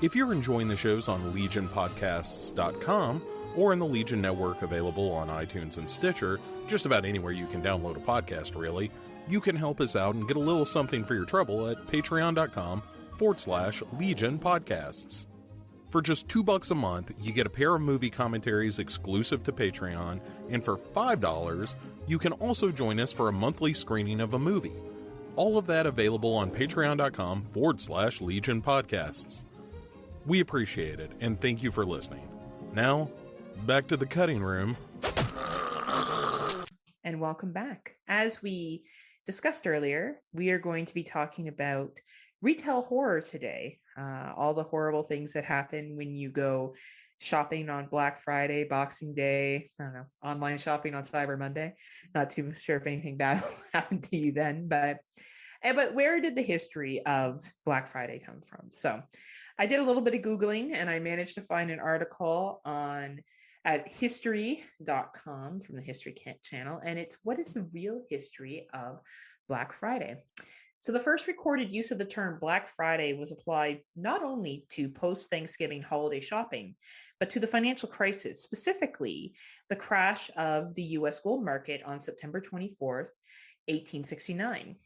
If you're enjoying the shows on legionpodcasts.com or in the Legion Network available on iTunes and Stitcher, just about anywhere you can download a podcast, really, you can help us out and get a little something for your trouble at patreon.com/Legion Podcasts. For just $2 a month, you get a pair of movie commentaries exclusive to Patreon, and for $5, you can also join us for a monthly screening of a movie. All of that available on patreon.com/Legion Podcasts. We appreciate it, and thank you for listening. Now, back to the cutting room. And welcome back. As we discussed earlier, we are going to be talking about retail horror today. All the horrible things that happen when you go shopping on Black Friday, Boxing Day, I don't know, online shopping on Cyber Monday. Not too sure if anything bad will happen to you then, but where did the history of Black Friday come from? So I did a little bit of Googling and I managed to find an article at history.com from the History Channel, and it's what is the real history of Black Friday? So the first recorded use of the term Black Friday was applied not only to post-Thanksgiving holiday shopping, but to the financial crisis, specifically the crash of the U.S. gold market on September 24th, 1869.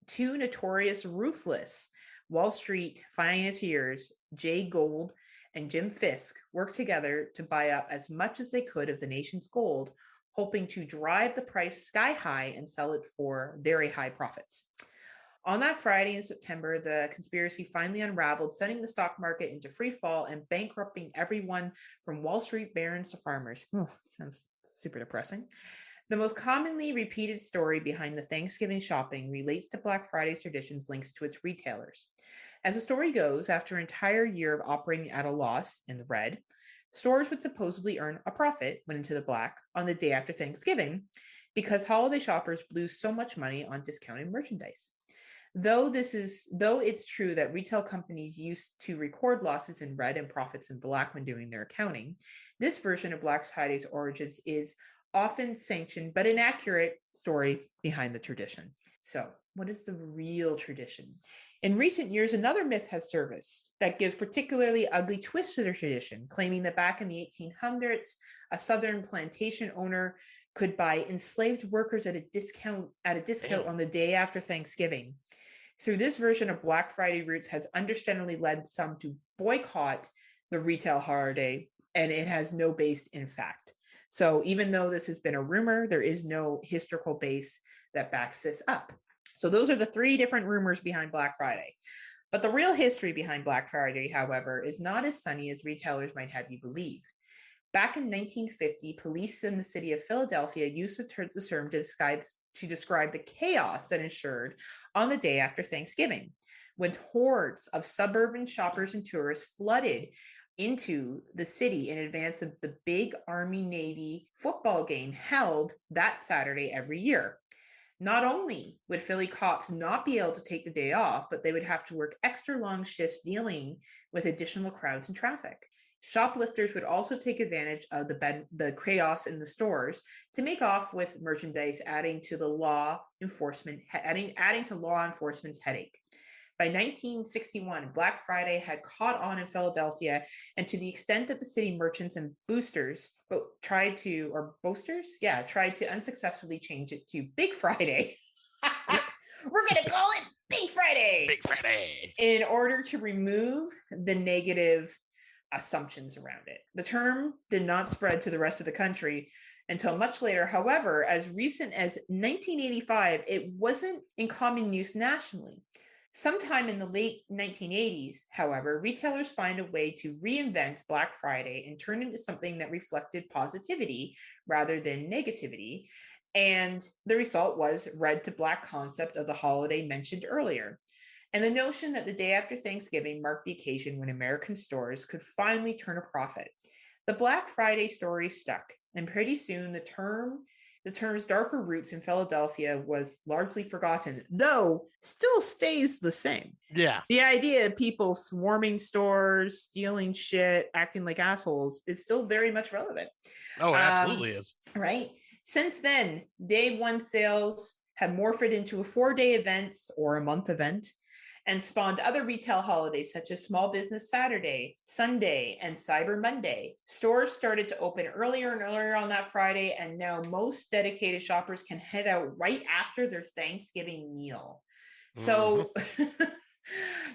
Two notorious ruthless Wall Street financiers, Jay Gould and Jim Fisk, worked together to buy up as much as they could of the nation's gold, hoping to drive the price sky high and sell it for very high profits. On that Friday in September, the conspiracy finally unraveled, sending the stock market into free fall and bankrupting everyone from Wall Street barons to farmers. Oh, sounds super depressing. The most commonly repeated story behind the Thanksgiving shopping relates to Black Friday's traditions links to its retailers. As the story goes, after an entire year of operating at a loss in the red, stores would supposedly earn a profit when into the black on the day after Thanksgiving because holiday shoppers blew so much money on discounted merchandise. Though it's true that retail companies used to record losses in red and profits in black when doing their accounting, this version of Black Friday's origins is often sanctioned but inaccurate story behind the tradition. So, what is the real tradition? In recent years, another myth has surfaced that gives particularly ugly twists to their tradition, claiming that back in the 1800s, a southern plantation owner could buy enslaved workers at a discount on the day after Thanksgiving. Through this version of Black Friday roots has understandably led some to boycott the retail holiday, and it has no base in fact. So even though this has been a rumor, there is no historical base that backs this up. So those are the three different rumors behind Black Friday. But the real history behind Black Friday, however, is not as sunny as retailers might have you believe. Back in 1950, police in the city of Philadelphia used the term to describe the chaos that ensued on the day after Thanksgiving, when hordes of suburban shoppers and tourists flooded into the city in advance of the big Army-Navy football game held that Saturday every year. Not only would Philly cops not be able to take the day off, but they would have to work extra long shifts dealing with additional crowds and traffic. Shoplifters would also take advantage of the chaos in the stores to make off with merchandise, adding to law enforcement's headache. By 1961, Black Friday had caught on in Philadelphia, and to the extent that the city merchants and boosters tried to unsuccessfully change it to Big Friday. We're going to call it Big Friday. Big Friday. In order to remove the negative assumptions around it. The term did not spread to the rest of the country until much later. However, as recent as 1985, it wasn't in common use nationally. Sometime in the late 1980s, however, retailers find a way to reinvent Black Friday and turn it into something that reflected positivity rather than negativity. And the result was red to black concept of the holiday mentioned earlier. And the notion that the day after Thanksgiving marked the occasion when American stores could finally turn a profit. The Black Friday story stuck, and pretty soon the term's darker roots in Philadelphia was largely forgotten, though still stays the same. Yeah. The idea of people swarming stores, stealing shit, acting like assholes is still very much relevant. Oh, it absolutely is. Right? Since then, day one sales have morphed into a 4-day event or a month event and spawned other retail holidays such as Small Business Saturday, Sunday, and Cyber Monday. Stores started to open earlier and earlier on that Friday, and now most dedicated shoppers can head out right after their Thanksgiving meal. So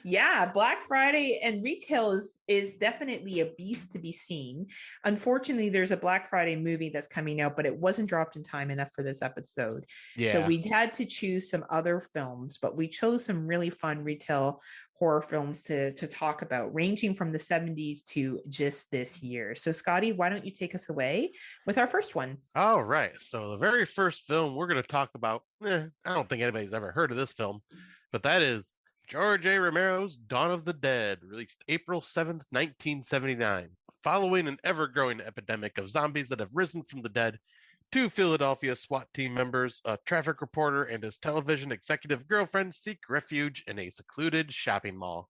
yeah, Black Friday and retail is definitely a beast to be seen. Unfortunately, there's a Black Friday movie that's coming out, but it wasn't dropped in time enough for this episode. Yeah. So we had to choose some other films, but we chose some really fun retail horror films to talk about, ranging from the 70s to just this year. So Scotty, why don't you take us away with our first one? All right. So the very first film we're going to talk about, I don't think anybody's ever heard of this film, but that is George A. Romero's Dawn of the Dead, released April 7th, 1979. Following an ever-growing epidemic of zombies that have risen from the dead, 2 Philadelphia SWAT team members, a traffic reporter, and his television executive girlfriend seek refuge in a secluded shopping mall.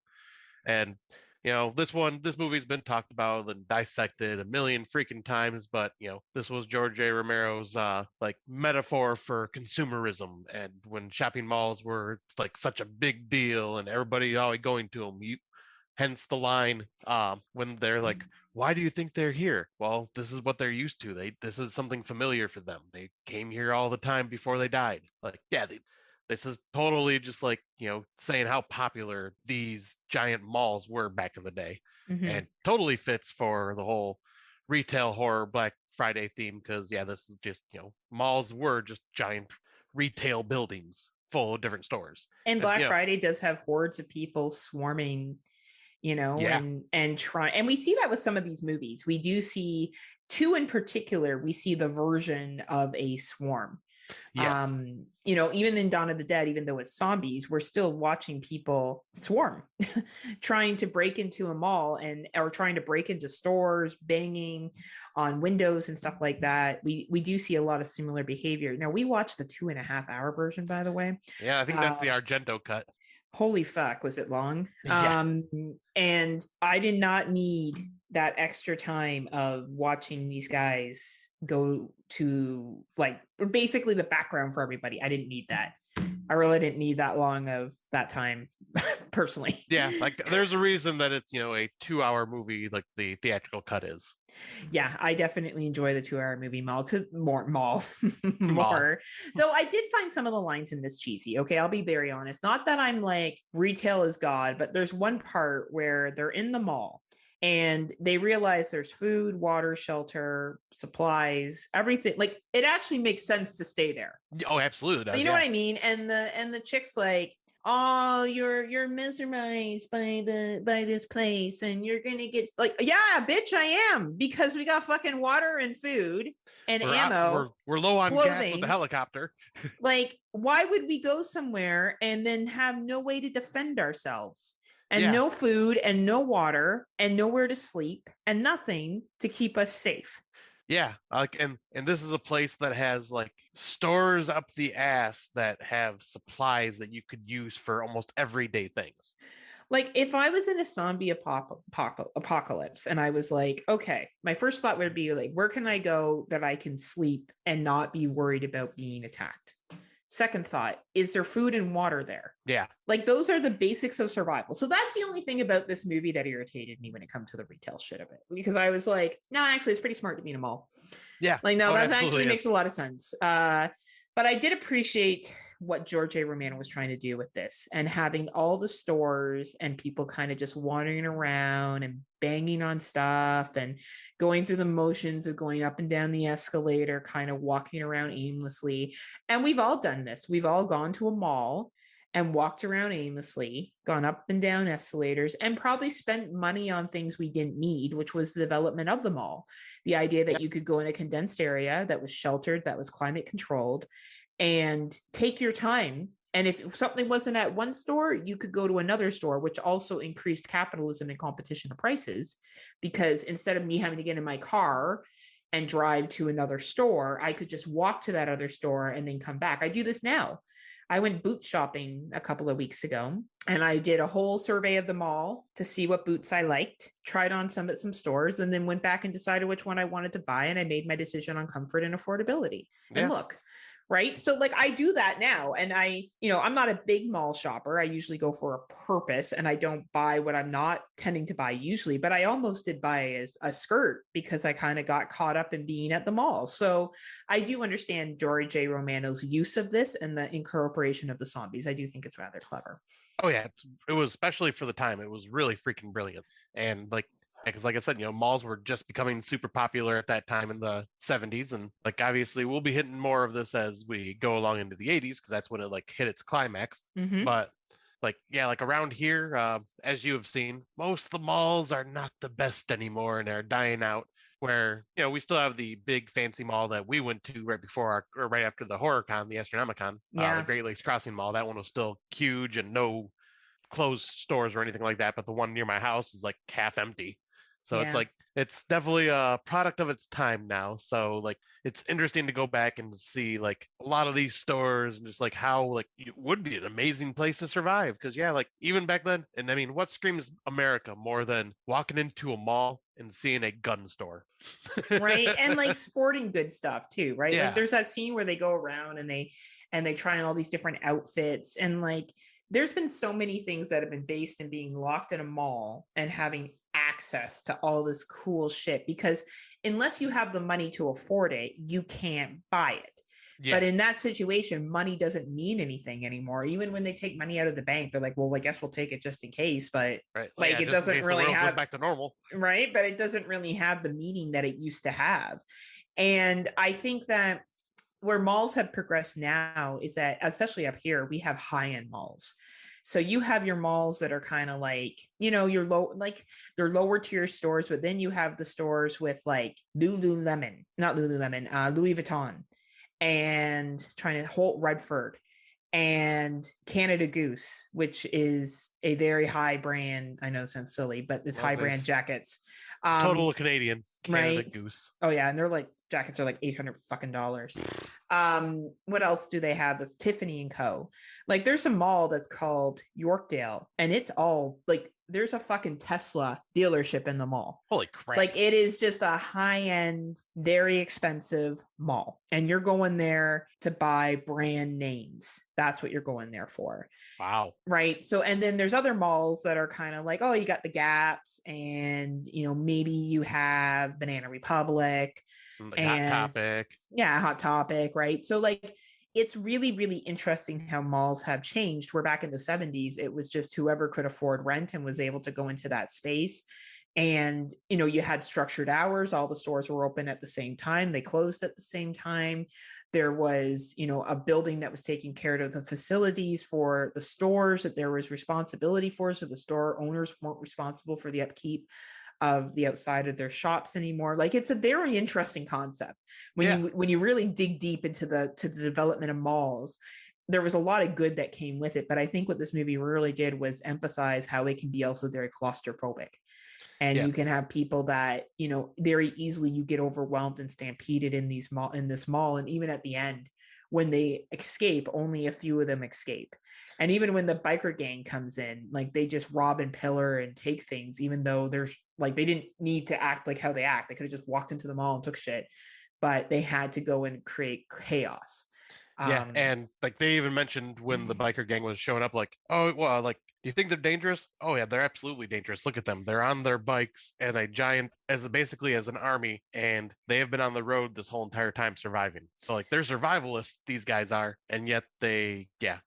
And this movie's been talked about and dissected a million freaking times, but this was George A. Romero's metaphor for consumerism, and when shopping malls were like such a big deal and everybody always going to them. Hence the line when they're like, "Why do you think they're here?" Well, this is what they're used to. This is something familiar for them. They came here all the time before they died. This is totally just saying how popular these giant malls were back in the day, and totally fits for the whole retail horror Black Friday theme. Because this is just malls were just giant retail buildings full of different stores. And Black Friday does have hordes of people swarming, and try. And we see that with some of these movies. We do see 2 in particular. We see the version of a swarm. Yes. Even in Dawn of the Dead, even though it's zombies, we're still watching people swarm, trying to break into a mall or trying to break into stores, banging on windows and stuff like that. We do see a lot of similar behavior. Now, we watched the 2.5-hour version, by the way. Yeah, I think that's the Argento cut. Holy fuck, was it long? Yeah. And I did not need that extra time of watching these guys go to basically the background for everybody. I didn't need that. I really didn't need that long of that time personally. Yeah, there's a reason that it's a 2-hour movie like the theatrical cut is. Yeah, I definitely enjoy the 2-hour movie more. Though I did find some of the lines in this cheesy. Okay, I'll be very honest. Not that I'm like retail is God, but there's one part where they're in the mall and they realize there's food, water, shelter, supplies, everything. Like, it actually makes sense to stay there. Oh, absolutely. You know what I mean? And the chick's like, "Oh, you're mesmerized by this place, and you're gonna get like, yeah, bitch, I am, because we got fucking water and food and ammo. We're low on clothing. gas with the helicopter. Like, why would we go somewhere and then have no way to defend ourselves? And no food and no water and nowhere to sleep and nothing to keep us safe." Yeah, and this is a place that has stores up the ass that have supplies that you could use for almost everyday things. Like, if I was in a zombie apocalypse and I was like, okay, my first thought would be like, where can I go that I can sleep and not be worried about being attacked? Second thought, is there food and water there? Yeah. Like, those are the basics of survival. So that's the only thing about this movie that irritated me when it comes to the retail shit of it. Because I was like, no, actually, it's pretty smart to be in a mall. Yeah. Like, no, that actually makes a lot of sense. But I did appreciate what George A. Romero was trying to do with this, and having all the stores and people kind of just wandering around and banging on stuff and going through the motions of going up and down the escalator, kind of walking around aimlessly. And we've all done this. We've all gone to a mall and walked around aimlessly, gone up and down escalators, and probably spent money on things we didn't need, which was the development of the mall. The idea that you could go in a condensed area that was sheltered, that was climate controlled, and take your time. And if something wasn't at one store, you could go to another store, which also increased capitalism and competition of prices. Because instead of me having to get in my car and drive to another store, I could just walk to that other store and then come back. I do this now. I went boot shopping a couple of weeks ago, and I did a whole survey of the mall to see what boots I liked, tried on some at some stores, and then went back and decided which one I wanted to buy. And I made my decision on comfort and affordability. And look, right? So like I do that now. And I'm not a big mall shopper. I usually go for a purpose, and I don't buy what I'm not tending to buy usually, but I almost did buy a skirt because I kind of got caught up in being at the mall. So I do understand Jory J. Romano's use of this and the incorporation of the zombies. I do think it's rather clever. Oh yeah, it was, especially for the time, it was really freaking brilliant. And like, because like I said, malls were just becoming super popular at that time in the 70s. And like, obviously we'll be hitting more of this as we go along into the 80s, because that's when it like hit its climax. Mm-hmm. But like, yeah, like around here, as you have seen, most of the malls are not the best anymore, and they're dying out. Where, we still have the big fancy mall that we went to right after the HorrorCon, the Astronomicon, the Great Lakes Crossing Mall. That one was still huge and no closed stores or anything like that. But the one near my house is like half empty. So it's like, it's definitely a product of its time now. So like, it's interesting to go back and see like a lot of these stores and just like how like it would be an amazing place to survive. Because like even back then, and I mean, what screams America more than walking into a mall and seeing a gun store? Right. And like sporting good stuff too, right? Yeah. Like there's that scene where they go around and they try on all these different outfits, and like there's been so many things that have been based in being locked in a mall and having access to all this cool shit, because unless you have the money to afford it, you can't buy it. But in that situation, money doesn't mean anything anymore. Even when they take money out of the bank, they're like, well, I guess we'll take it just in case. But like, it doesn't really have back to normal. Right. But it doesn't really have the meaning that it used to have. And I think that where malls have progressed now is that, especially up here, we have high-end malls. So you have your malls that are kind of like, you're low, like they're lower tier stores, but then you have the stores with like Louis Vuitton, and trying to Holt Redford and Canada Goose, which is a very high brand. I know it sounds silly, but it's high brand jackets. Total Canadian. Canada right? Goose. Oh yeah, and they're like jackets are like $800 fucking dollars. What else do they have? That's Tiffany and Co. Like there's a mall that's called Yorkdale, and it's all like there's a fucking Tesla dealership in the mall. Holy crap. Like it is just a high-end, very expensive mall. And you're going there to buy brand names. That's what you're going there for. Wow. Right. So, and then there's other malls that are kind of like, oh, you got the Gaps, and, maybe you have Banana Republic. Hot Topic. Yeah, Hot Topic. Right. So like, it's really, really interesting how malls have changed. Where back in the 70s, it was just whoever could afford rent and was able to go into that space. And, you had structured hours. All the stores were open at the same time. They closed at the same time. There was, a building that was taking care of the facilities for the stores that there was responsibility for. So the store owners weren't responsible for the upkeep of the outside of their shops anymore. Like it's a very interesting concept when you really dig deep into the development of malls. There was a lot of good that came with it, but I think what this movie really did was emphasize how it can be also very claustrophobic. And you can have people that, very easily you get overwhelmed and stampeded in this mall. And even at the end, when they escape, only a few of them escape. And even when the biker gang comes in, like they just rob and pillar and take things, even though there's like, they didn't need to act like how they act. They could have just walked into the mall and took shit, but they had to go and create chaos. And like they even mentioned when the biker gang was showing up, like, oh, well, like, do you think they're dangerous? Oh yeah, they're absolutely dangerous. Look at them. They're on their bikes and basically as an army, and they have been on the road this whole entire time surviving. So like they're survivalists, these guys are, and yet they get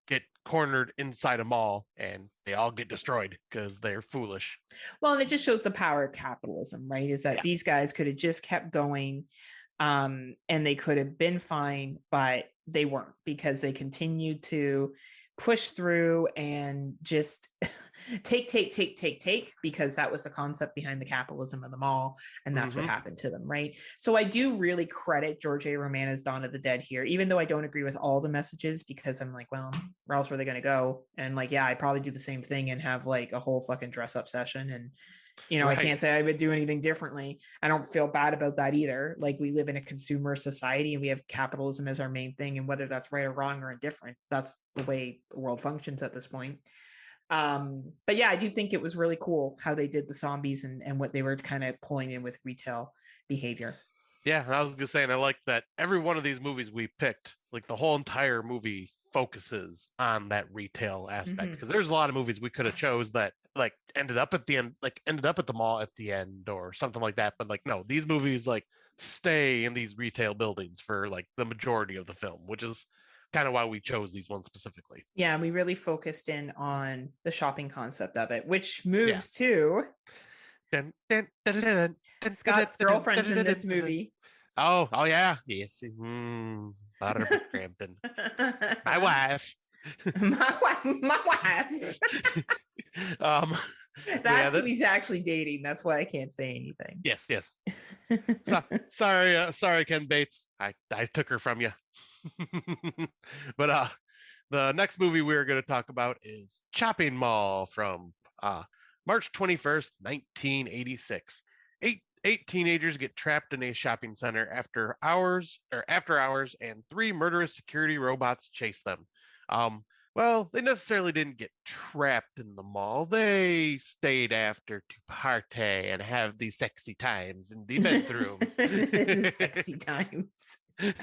cornered inside a mall and they all get destroyed because they're foolish. Well, and it just shows the power of capitalism, right? Is that these guys could have just kept going, and they could have been fine, but they weren't, because they continued to push through and just take, because that was the concept behind the capitalism of the mall. And that's what happened to them, right? So I do really credit George A. Romano's Dawn of the Dead here, even though I don't agree with all the messages, because I'm like, well, where else were they going to go? And like, yeah, I'd probably do the same thing and have like a whole fucking dress up session. And I can't say I would do anything differently. I don't feel bad about that either. Like, we live in a consumer society and we have capitalism as our main thing. And whether that's right or wrong or indifferent, that's the way the world functions at this point. But yeah, I do think it was really cool how they did the zombies and what they were kind of pulling in with retail behavior. Yeah, and I was gonna say, and I like that every one of these movies we picked, like the whole entire movie focuses on that retail aspect, because there's a lot of movies we could have chose that like ended up at the end, like ended up at the mall at the end or something like that. But like, no, these movies like stay in these retail buildings for like the majority of the film, which is kind of why we chose these ones specifically. Yeah, we really focused in on the shopping concept of it, which moves to Scott's girlfriend's in this movie. Oh yeah, yes. Barbara Crampton, my wife. my wife. That's who he's actually dating. That's why I can't say anything. Yes. Sorry, Ken Bates. I took her from you. But the next movie we're going to talk about is Chopping Mall from March 21st, 1986. Eight teenagers get trapped in a shopping center after hours, and 3 murderous security robots chase them. Well, they necessarily didn't get trapped in the mall. They stayed after to party and have the sexy times in the bedrooms. Sexy times.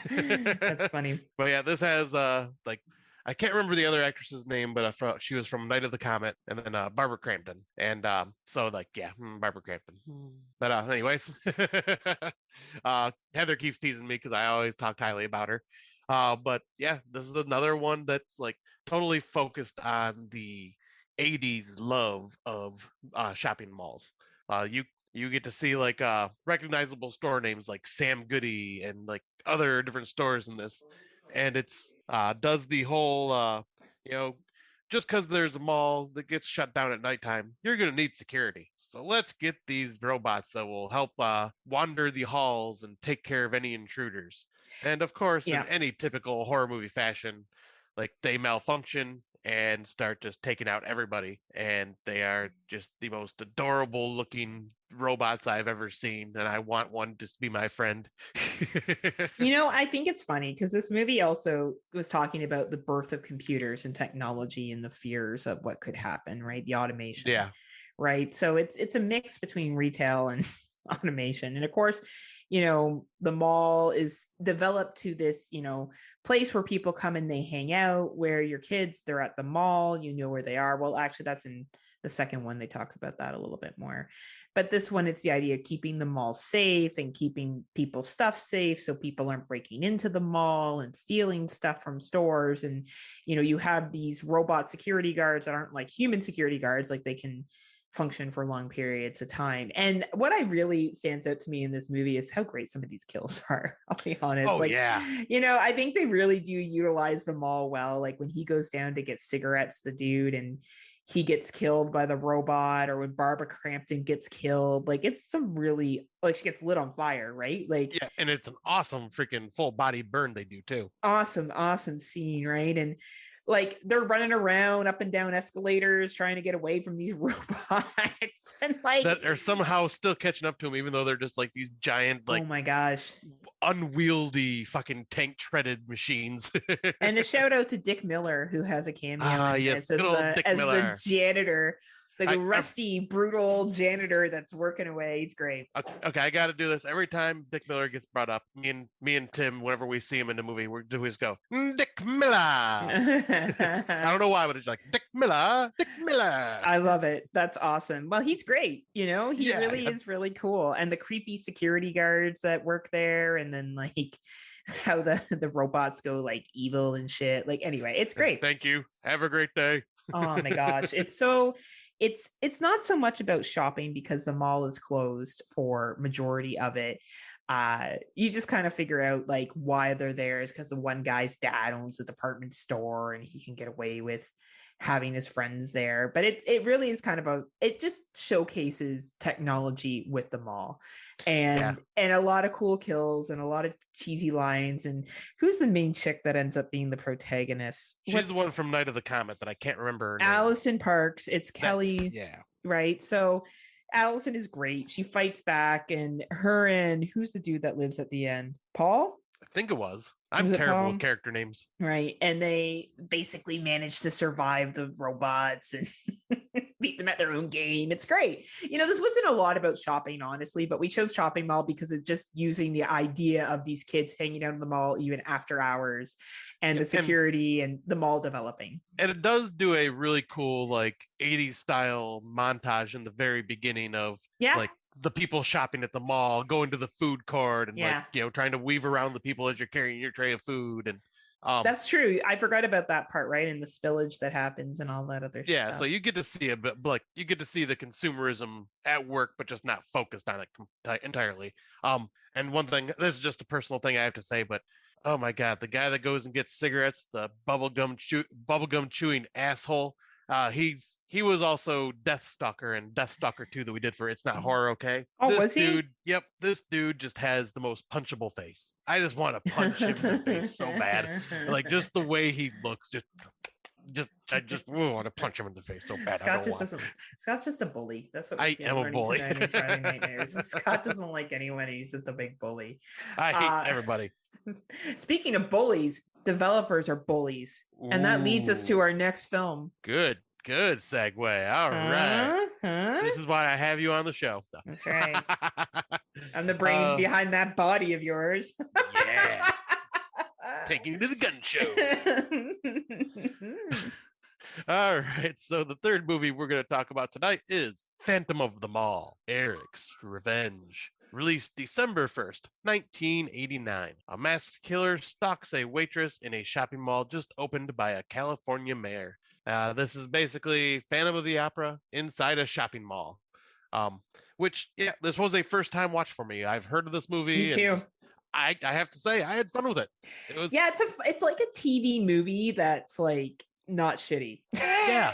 That's funny. But yeah, this has like, I can't remember the other actress's name, but she was from Night of the Comet, and then Barbara Crampton. And so like, yeah, Barbara Crampton. But anyways, Heather keeps teasing me because I always talk highly about her. But yeah, this is another one that's like totally focused on the 80s love of shopping malls. You get to see like recognizable store names like Sam Goody and like other different stores in this. And it's does the whole just because there's a mall that gets shut down at nighttime, you're going to need security. So let's get these robots that will help wander the halls and take care of any intruders. And of course, in any typical horror movie fashion, like they malfunction and start just taking out everybody. And they are just the most adorable looking robots I've ever seen. And I want one to be my friend. I think it's funny because this movie also was talking about the birth of computers and technology and the fears of what could happen, right? The automation. Yeah. Right. So it's a mix between retail and automation. And of course, the mall is developed to this, place where people come and they hang out, where your kids, they're at the mall, where they are. Well, actually, that's in the second one. They talk about that a little bit more. But this one, it's the idea of keeping the mall safe and keeping people's stuff safe so people aren't breaking into the mall and stealing stuff from stores. And, you have these robot security guards that aren't like human security guards, like they can function for long periods of time. And what I really stands out to me in this movie is how great some of these kills are. I'll be honest. Oh, yeah. I think they really do utilize the mall well. Like when he goes down to get cigarettes, the dude, and he gets killed by the robot, or when Barbara Crampton gets killed, like it's some really, like she gets lit on fire, right? Like, yeah, and it's an awesome freaking full body burn they do too. Awesome scene, right? And like they're running around up and down escalators trying to get away from these robots, and like that are somehow still catching up to them, even though they're just like these giant, like, oh my gosh, unwieldy fucking tank treaded machines. And a shout out to Dick Miller, who has a cameo yes, as the janitor, the rusty, brutal janitor that's working away. He's great. Okay, I got to do this every time Dick Miller gets brought up. Me and Tim, whenever we see him in the movie, we always go, Dick Miller. I don't know why, but it's like Dick Miller. I love it. That's awesome. Well, he's great. He really is really cool. And the creepy security guards that work there, and then like how the robots go like evil and shit. Like, anyway, it's great. Thank you. Have a great day. Oh my gosh, it's not so much about shopping because the mall is closed for majority of it. You just kind of figure out like why they're there is because the one guy's dad owns a department store and he can get away with having his friends there. But it really is kind of it just showcases technology with the mall, and a lot of cool kills and a lot of cheesy lines. And who's the main chick that ends up being the protagonist? She's the one from Night of the Comet that I can't remember her name. Allison Parks. It's Kelly. Right. So Allison is great. She fights back, and her and who's the dude that lives at the end? Paul? I think it was. I'm terrible with character names. Right. And they basically manage to survive the robots and beat them at their own game. It's great. This wasn't a lot about shopping, honestly, but we chose shopping mall because it's just using the idea of these kids hanging out in the mall even after hours, and the security and the mall developing. And it does do a really cool, like 80s style montage in the very beginning of like the people shopping at the mall, going to the food court and trying to weave around the people as you're carrying your tray of food. And that's true. I forgot about that part, right? And the spillage that happens and all that other stuff. Yeah, so you get to see a bit, like you get to see the consumerism at work, but just not focused on it entirely. And one thing, this is just a personal thing I have to say, but oh my God, the guy that goes and gets cigarettes, the bubblegum chewing asshole. He was also Deathstalker and Deathstalker 2 that we did for It's Not Horror, okay? Oh, was he? Yep, this dude just has the most punchable face. I just want to punch him in the face so bad. Like just the way he looks, I just want to punch him in the face so bad. Scott's just a bully. That's what I am a bully. Friday Nightmares. Scott doesn't like anyone. He's just a big bully. I hate everybody. Speaking of bullies, developers are bullies. And that leads us to our next film. Good segue. All right. This is why I have you on the show. That's right. I'm the brains behind that body of yours. Yeah. Taking you to the gun show. All right. So the third movie we're going to talk about tonight is Phantom of the Mall, Eric's Revenge. Released December 1st, 1989. A masked killer stalks a waitress in a shopping mall just opened by a California mayor. This is basically Phantom of the Opera inside a shopping mall. This was a first time watch for me. I've heard of this movie. Me too. I have to say, I had fun with it. It's like a TV movie that's like not shitty. Yeah.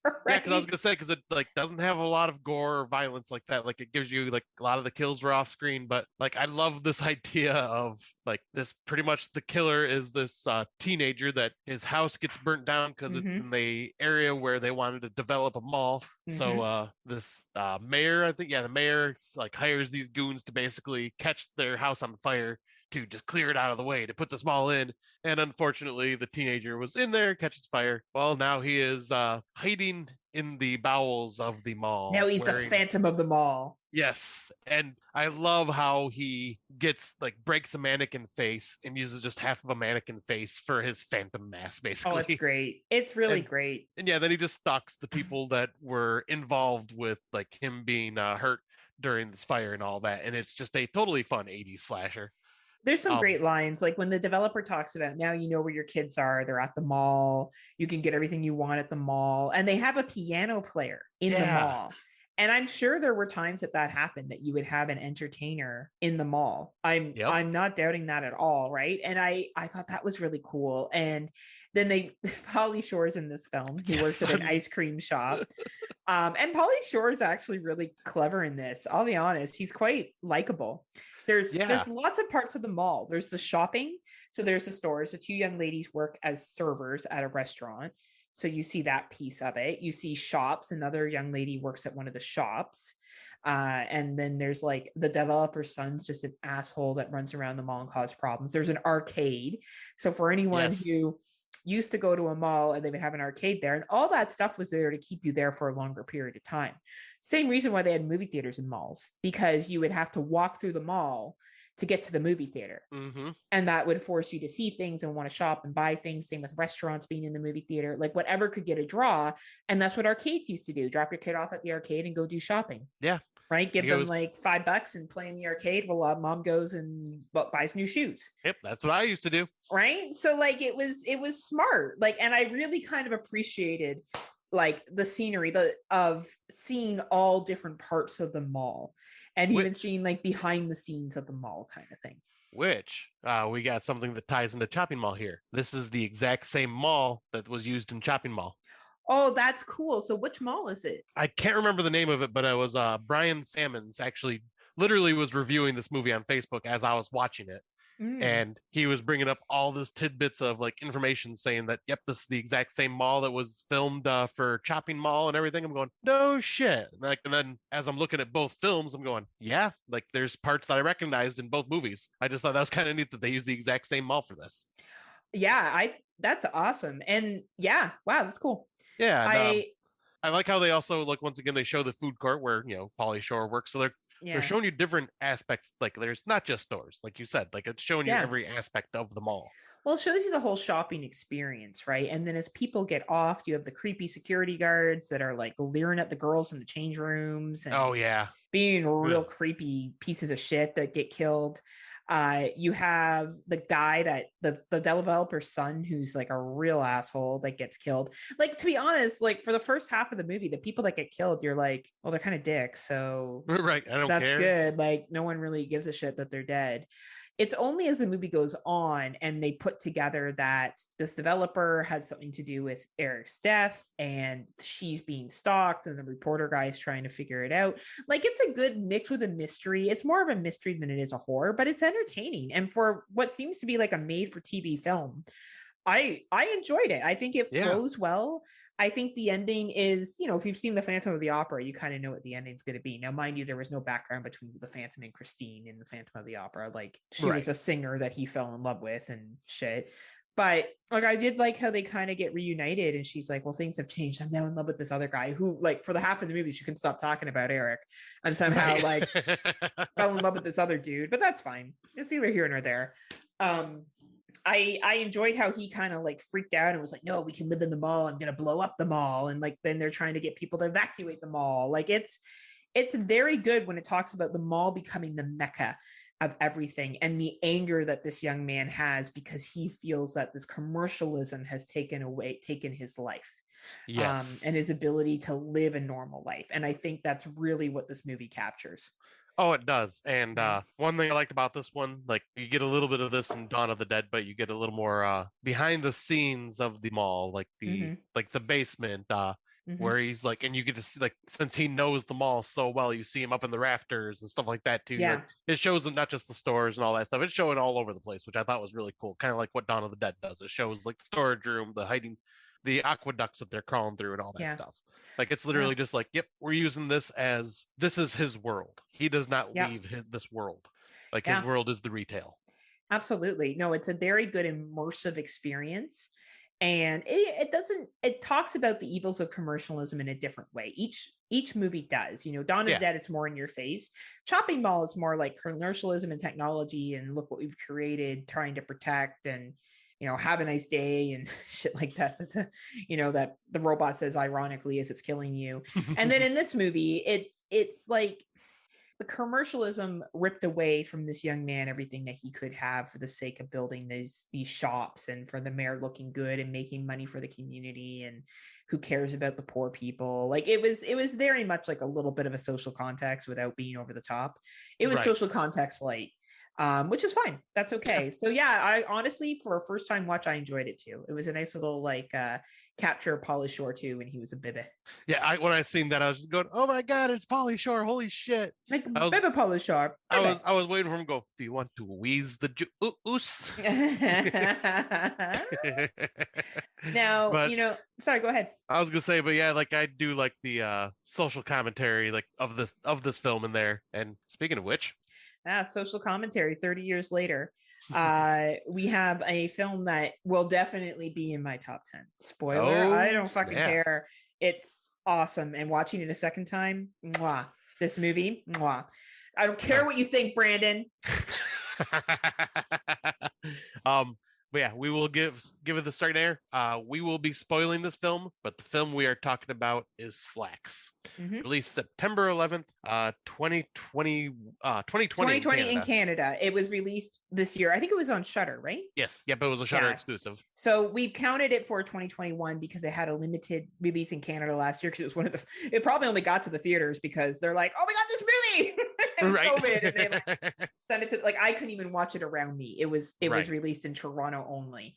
Right? Yeah, because I was gonna say, because it like doesn't have a lot of gore or violence like that. Like it gives you like a lot of the kills were off screen, but like I love this idea of like this. Pretty much the killer is this teenager that his house gets burnt down because it's in the area where they wanted to develop a mall. So this mayor, the mayor like hires these goons to basically catch their house on fire, to just clear it out of the way, to put this mall in. And unfortunately, the teenager was in there, catches fire. Well, now he is hiding in the bowels of the mall. Now he's the Phantom of the Mall. Yes. And I love how he breaks a mannequin face and uses just half of a mannequin face for his phantom mask, basically. Oh, it's great. It's really great. And then he just stalks the people that were involved with like him being hurt during this fire and all that. And it's just a totally fun 80s slasher. There's some great lines, like when the developer talks about, now you know where your kids are, they're at the mall, you can get everything you want at the mall, and they have a piano player in the mall. And I'm sure there were times that happened, that you would have an entertainer in the mall. I'm not doubting that at all, right? And I thought that was really cool. And then Pauly Shore's in this film. He works at an ice cream shop. And Pauly Shore is actually really clever in this. I'll be honest, he's quite likable. There's lots of parts of the mall. There's the shopping. So there's the stores. The two young ladies work as servers at a restaurant. So you see that piece of it. You see shops. Another young lady works at one of the shops. And then there's like the developer's son's just an asshole that runs around the mall and causes problems. There's an arcade. So for anyone who used to go to a mall and they would have an arcade there, and all that stuff was there to keep you there for a longer period of time. Same reason why they had movie theaters in malls, because you would have to walk through the mall to get to the movie theater. And that would force you to see things and want to shop and buy things. Same with restaurants being in the movie theater, like whatever could get a draw. And that's what arcades used to do. Drop your kid off at the arcade and go do shopping. Yeah. Right. Give them like $5 and play in the arcade while mom goes and buys new shoes. Yep. That's what I used to do. Right. So like it was smart. Like, and I really kind of appreciated like the scenery of seeing all different parts of the mall, and even seeing like behind the scenes of the mall kind of thing. Which we got something that ties into Chopping Mall here. This is the exact same mall that was used in Chopping Mall. Oh, that's cool. So which mall is it? I can't remember the name of it, but it was Brian Sammons actually literally was reviewing this movie on Facebook as I was watching it. And he was bringing up all this tidbits of like information saying that, yep, this is the exact same mall that was filmed for Chopping Mall and everything. I'm going, no shit. Like, and then as I'm looking at both films, I'm going, yeah, like there's parts that I recognized in both movies. I just thought that was kind of neat that they used the exact same mall for this. Yeah, that's awesome. And yeah, wow, that's cool. Yeah. And, I like how they also, like, once again, they show the food court where, Pauly Shore works. So they're showing you different aspects. Like there's not just stores, like you said, like it's showing you every aspect of the mall. Well, it shows you the whole shopping experience, right? And then as people get off, you have the creepy security guards that are like leering at the girls in the change rooms and being real creepy pieces of shit that get killed. You have the guy that the developer's son, who's like a real asshole that gets killed. Like, to be honest, like for the first half of the movie, the people that get killed, you're like, well, they're kind of dicks. So right. I don't that's care. good. Like no one really gives a shit that they're dead. It's only as the movie goes on and they put together that this developer had something to do with Eric's death and she's being stalked and the reporter guy is trying to figure it out. Like it's a good mix with a mystery. It's more of a mystery than it is a horror, but it's entertaining. And for what seems to be like a made for TV film, I enjoyed it. I think it flows well. I think the ending is, if you've seen the Phantom of the Opera, you kind of know what the ending's going to be. Now, mind you, there was no background between the Phantom and Christine in the Phantom of the Opera. Like she was a singer that he fell in love with and shit. But like, I did like how they kind of get reunited and she's like, well, things have changed. I'm now in love with this other guy who, like, for the half of the movie, she couldn't stop talking about Eric and somehow like fell in love with this other dude, but that's fine. It's neither here nor there. I enjoyed how he kind of like freaked out and was like, no, we can live in the mall. I'm going to blow up the mall. And like, then they're trying to get people to evacuate the mall. Like it's very good when it talks about the mall becoming the mecca of everything and the anger that this young man has because he feels that this commercialism has taken his life. Yes. And his ability to live a normal life. And I think that's really what this movie captures. Oh, it does. And one thing I liked about this one, like you get a little bit of this in Dawn of the Dead, but you get a little more behind the scenes of the mall, like the basement, where he's like, and you get to see, like, since he knows the mall so well, you see him up in the rafters and stuff like that too. Yeah. Like, it shows them not just the stores and all that stuff. It's showing all over the place, which I thought was really cool. Kind of like what Dawn of the Dead does. It shows like the storage room, the aqueducts that they're crawling through and all that stuff. Like it's literally just like, yep, we're using this as this is his world. He does not leave this world. Like his world is the retail. Absolutely. No, it's a very good immersive experience. And it talks about the evils of commercialism in a different way. Each movie does, Dawn of the Dead, it's more in your face. Chopping Mall is more like commercialism and technology and look what we've created, trying to protect and, have a nice day and shit like that. That the robot says ironically as it's killing you. And then in this movie, it's like the commercialism ripped away from this young man everything that he could have for the sake of building these shops and for the mayor looking good and making money for the community and who cares about the poor people. Like it was very much like a little bit of a social context without being over the top. It was social context light. Which is fine. That's okay. So yeah, I honestly, for a first time watch, I enjoyed it too. It was a nice little like capture of Pauly Shore too when he was a bibby. Yeah, when I seen that, I was just going, "Oh my god, it's Pauly Shore! Holy shit!" Like bibby Pauly Shore. I was waiting for him to go. Do you want to wheeze the juice? Now, but, sorry, go ahead. I was gonna say, but yeah, like I do like the social commentary like of this film in there. And speaking of which. Social commentary 30 years later. We have a film that will definitely be in my top 10. Spoiler, I don't fucking care. It's awesome. And watching it a second time, mwah. This movie, mwah. I don't care what you think, Brandon. But But yeah, we will give it the start there. We will be spoiling this film, but the film we are talking about is Slaxx. Released September 11th, 2020 in Canada. It was released this year. I think it was on Shudder, right? Yes. Yep, it was a Shudder exclusive. So we counted it for 2021 because it had a limited release in Canada last year, because it was one of it probably only got to the theaters because they're like, oh, we got this movie. Right. COVID, and they sent it to, I couldn't even watch it around me. It was released in Toronto only.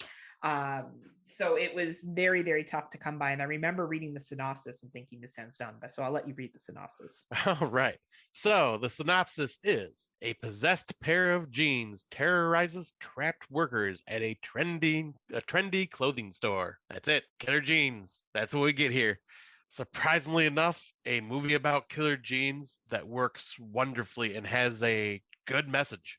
So it was very, very tough to come by. And I remember reading the synopsis and thinking this sounds dumb. So I'll let you read the synopsis. All right. So the synopsis is: a possessed pair of jeans terrorizes trapped workers at a trendy clothing store. That's it. Killer jeans. That's what we get here. Surprisingly enough, a movie about killer jeans that works wonderfully and has a good message.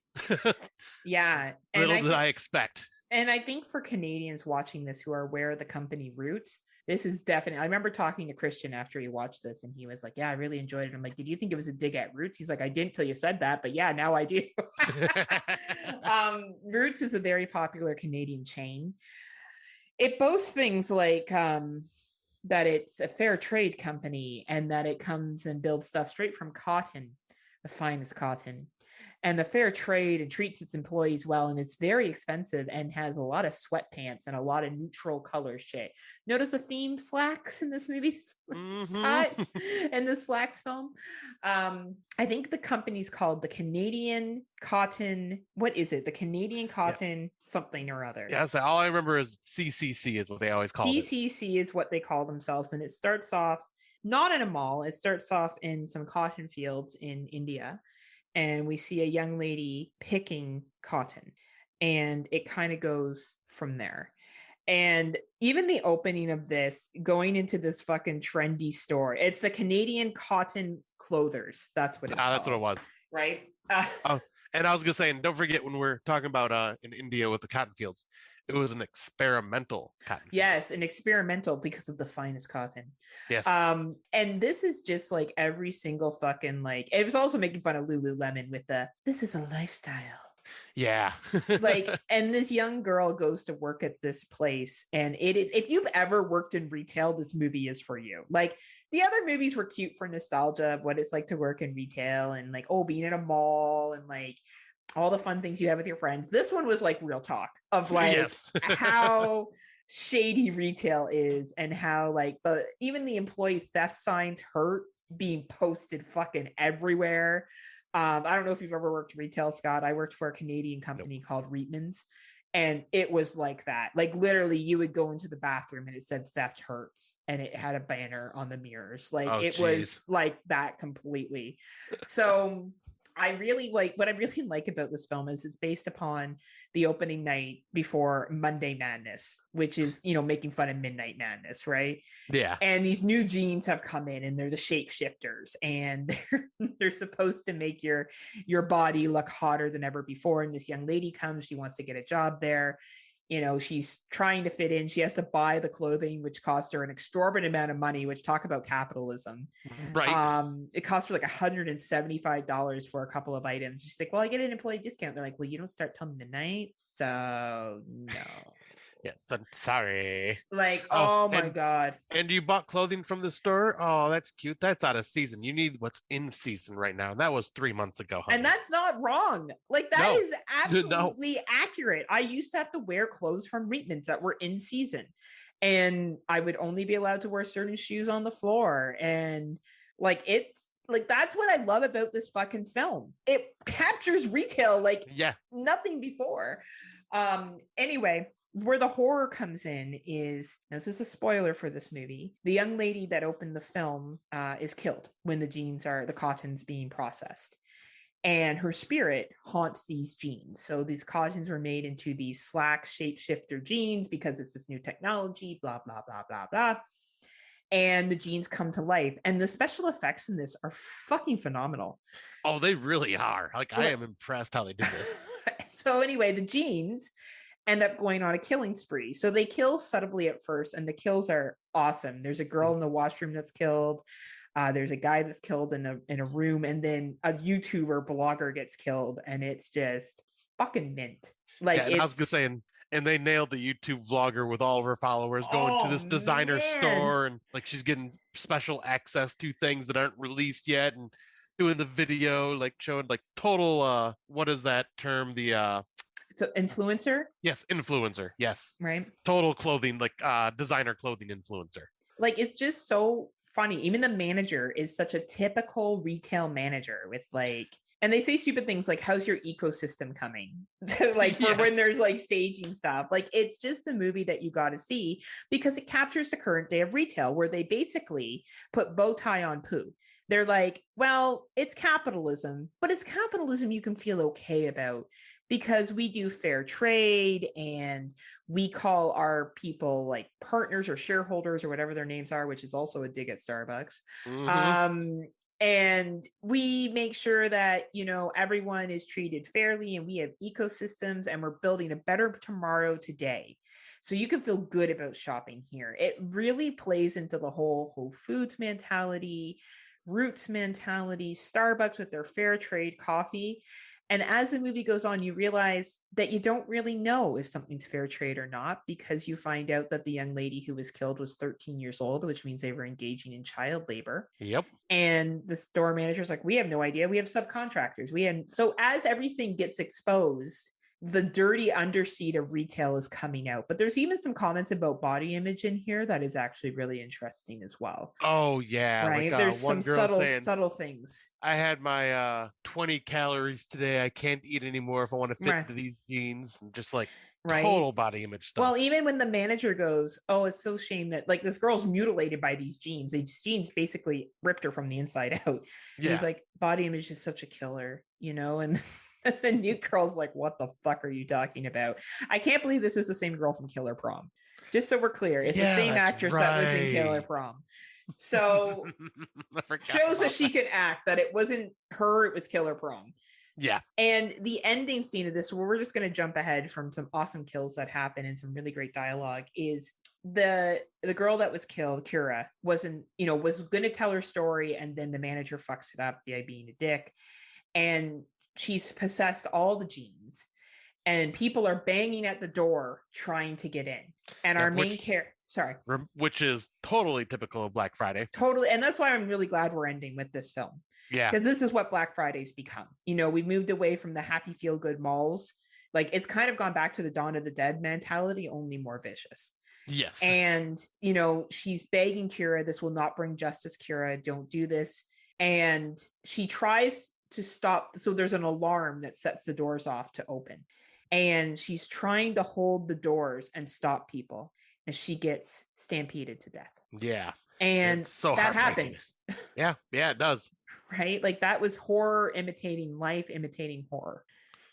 Yeah. Little did I expect. And I think for Canadians watching this who are aware of the company Roots, this is definitely, I remember talking to Christian after he watched this and he was like, yeah, I really enjoyed it. I'm like, did you think it was a dig at Roots? He's like, I didn't till you said that, but yeah, now I do. Roots is a very popular Canadian chain. It boasts things like that it's a fair trade company and that it comes and builds stuff straight from cotton, the finest cotton. And the fair trade and treats its employees well, and it's very expensive and has a lot of sweatpants and a lot of neutral color shit. Notice the theme Slaxx in this movie, and the Slaxx film. I think the company's called the Canadian Cotton. What is it? The Canadian Cotton something or other. Yeah, so all I remember is CCC is what they always call it. CCC is what they call themselves, and it starts off not in a mall. It starts off in some cotton fields in India. And we see a young lady picking cotton, and it kind of goes from there. And even the opening of this, going into this fucking trendy store, it's the Canadian Cotton Clothers. That's what it's called. That's what it was. Right? And I was going to say, and don't forget when we're talking about in India with the cotton fields, it was an experimental cotton field. Yes, an experimental because of the finest cotton. Yes. And this is just like every single fucking it was also making fun of Lululemon with this is a lifestyle. Yeah. And this young girl goes to work at this place, and it is, if you've ever worked in retail, this movie is for you. The other movies were cute for nostalgia of what it's like to work in retail and being in a mall and all the fun things you have with your friends. This one was real talk of yes. how shady retail is, and how even the employee theft signs hurt being posted fucking everywhere. I don't know if you've ever worked retail, Scott. I worked for a Canadian company called Reitmans, and it was like that. Literally you would go into the bathroom and it said theft hurts, and it had a banner on the mirrors. Was like that completely. So what I really like about this film is it's based upon the opening night before Monday Madness, which is, making fun of Midnight Madness, right? Yeah. And these new jeans have come in, and they're the shapeshifters, and they're supposed to make your body look hotter than ever before. And this young lady comes, she wants to get a job there. She's trying to fit in. She has to buy the clothing, which costs her an exorbitant amount of money, which talk about capitalism. Right. It costs her $175 for a couple of items. She's like, well, I get an employee discount. They're like, well, you don't start till midnight. So no. Yes, I'm sorry. Oh my God. And you bought clothing from the store? Oh, that's cute. That's out of season. You need what's in season right now. And that was 3 months ago. Honey. And that's not wrong. That is absolutely accurate. I used to have to wear clothes from Reitmans that were in season. And I would only be allowed to wear certain shoes on the floor. And it's that's what I love about this fucking film. It captures retail nothing before. Anyway, where the horror comes in is, this is a spoiler for this movie, the young lady that opened the film is killed when the cotton's being processed, and her spirit haunts these jeans. So these cottons were made into these Slaxx shapeshifter jeans because it's this new technology, blah blah blah blah blah, and the jeans come to life, and the special effects in this are fucking phenomenal. Oh, they really are. I am impressed how they did this. So anyway, the jeans end up going on a killing spree. So they kill subtly at first, and the kills are awesome. There's a girl in the washroom that's killed. There's a guy that's killed in a room, and then a YouTuber blogger gets killed, and it's just fucking mint. I was gonna say, And they nailed the YouTube vlogger with all of her followers going to this designer store, and like she's getting special access to things that aren't released yet, and doing the video, like showing like total what is that term? The so influencer? Yes, influencer. Yes. Right. Total clothing, like designer clothing influencer. Like, it's just so funny. Even the manager is such a typical retail manager with like, and they say stupid things like, how's your ecosystem coming? Like for when there's like staging stuff. Like, it's just a movie that you got to see because it captures the current day of retail where they basically put bow tie on poo. They're like, well, it's capitalism, but it's capitalism you can feel okay about because we do fair trade and we call our people like partners or shareholders or whatever their names are, which is also a dig at Starbucks. Mm-hmm. And we make sure that, you know, everyone is treated fairly and we have ecosystems and we're building a better tomorrow today. So you can feel good about shopping here. It really plays into the whole Whole Foods mentality, Roots mentality, Starbucks with their fair trade coffee. And as the movie goes on, you realize that you don't really know if something's fair trade or not, because you find out that the young lady who was killed was 13 years old, which means they were engaging in child labor. Yep. And the store manager's like, we have no idea. We have subcontractors. So as everything gets exposed, the dirty underseat of retail is coming out. But there's even some comments about body image in here that is actually really interesting as well. Oh yeah, right. Like, there's some saying, subtle things. I had my 20 calories today. I can't eat anymore if I want to fit into these jeans. And just like total body image stuff. Well, even when the manager goes, oh, it's so shame that like this girl's mutilated by these jeans. These jeans basically ripped her from the inside out. And he's like, body image is such a killer, you know, and the new girl's like, what the fuck are you talking about? I can't believe this is the same girl from Killer Prom. Just so we're clear, it's the same actress that was in Killer Prom. So shows that she can act, that it wasn't her, it was Killer Prom. Yeah. And the ending scene of this, where we're just going to jump ahead from some awesome kills that happen and some really great dialogue, is the girl that was killed, Kira, was going to tell her story, and then the manager fucks it up by being a dick. And she's possessed all the genes, and people are banging at the door trying to get in. And our main character, which is totally typical of Black Friday. Totally. And that's why I'm really glad we're ending with this film. Yeah. Because this is what Black Friday's become. You know, we moved away from the happy feel good malls. Like, it's kind of gone back to the Dawn of the Dead mentality, only more vicious. Yes. And, you know, she's begging Kira, this will not bring justice, Kira, don't do this. And she tries to stop. So there's an alarm that sets the doors off to open. And she's trying to hold the doors and stop people. And she gets stampeded to death. Yeah. And so that happens. Yeah, it does. Right? Like, that was horror imitating life, imitating horror.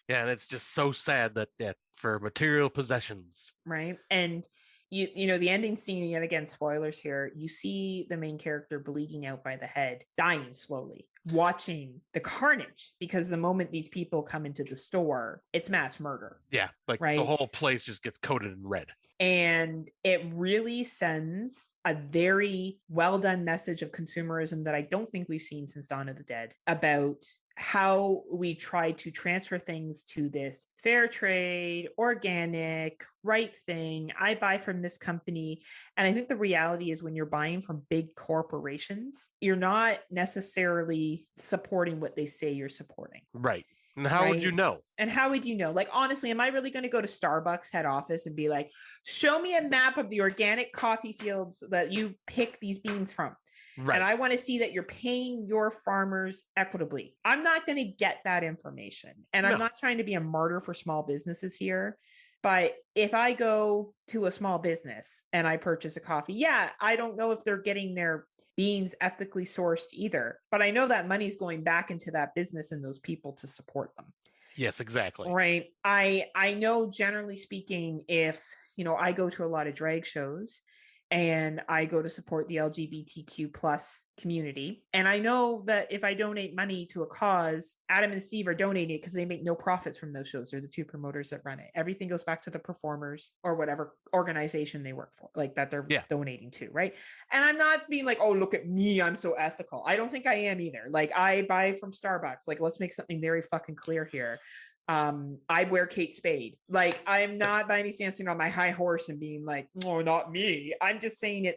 Yeah, and it's just so sad that for material possessions. Right. And you know, the ending scene, yet again, spoilers here, you see the main character bleeding out by the head, dying slowly, watching the carnage, because the moment these people come into the store, it's mass murder. Yeah, like the whole place just gets coated in red. And it really sends a very well done message of consumerism that I don't think we've seen since Dawn of the Dead, about how we try to transfer things to this fair trade, organic, right thing. I buy from this company. And I think the reality is, when you're buying from big corporations, you're not necessarily supporting what they say you're supporting. Right. And how would you know? And how would you know? Like, honestly, am I really going to go to Starbucks head office and be like, show me a map of the organic coffee fields that you pick these beans from? Right. And I want to see that you're paying your farmers equitably. I'm not going to get that information. And I'm not trying to be a martyr for small businesses here. But if I go to a small business and I purchase a coffee, I don't know if they're getting their beans ethically sourced either. But I know that money's going back into that business and those people to support them. Yes, exactly. Right. I know, generally speaking, if, you know, I go to a lot of drag shows and I go to support the LGBTQ plus community, and I know that if I donate money to a cause, Adam and Steve are donating it because they make no profits from those shows. They're the two promoters that run it. Everything goes back to the performers or whatever organization they work for, like that they're donating to, right? And I'm not being like, oh, look at me, I'm so ethical. I don't think I am either. Like, I buy from Starbucks. Like, let's make something very fucking clear here. I wear Kate Spade. Like, I'm not by any stance sitting on my high horse and being like, oh, not me. I'm just saying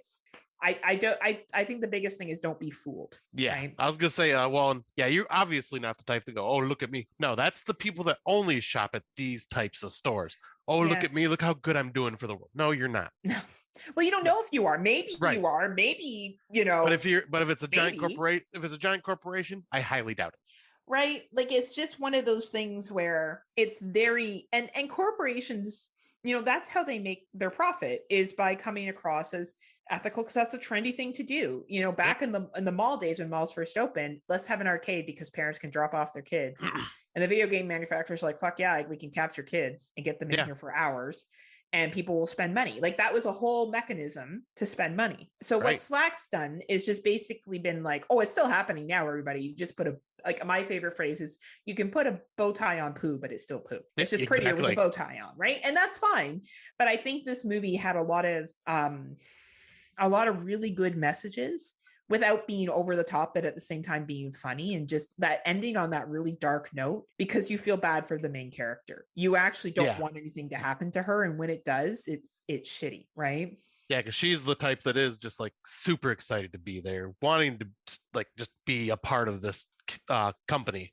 I think the biggest thing is don't be fooled. Yeah, right? I was gonna say, you're obviously not the type to go, oh, look at me. No, that's the people that only shop at these types of stores. Oh, look at me, look how good I'm doing for the world. No, you're not. No. Well, you don't know if you are. Maybe Right. you are. Maybe, But if it's a giant maybe. corporation, I highly doubt it. Right? Like, it's just one of those things where it's very and corporations, that's how they make their profit, is by coming across as ethical, because that's a trendy thing to do. Back in the mall days, when malls first opened, let's have an arcade because parents can drop off their kids. And the video game manufacturers are like, fuck yeah, we can capture kids and get them in here for hours. And people will spend money. Like, that was a whole mechanism to spend money. So what Slaxx done is just basically been like, oh, it's still happening now, everybody. You just put my favorite phrase is, you can put a bow tie on poo, but it's still poo. It's just prettier with a bow tie on, right? And that's fine. But I think this movie had a lot of really good messages without being over the top, but at the same time being funny, and just that ending on that really dark note, because you feel bad for the main character. You actually don't want anything to happen to her. And when it does, it's shitty, right? Yeah, because she's the type that is just like super excited to be there, wanting to just be a part of this company,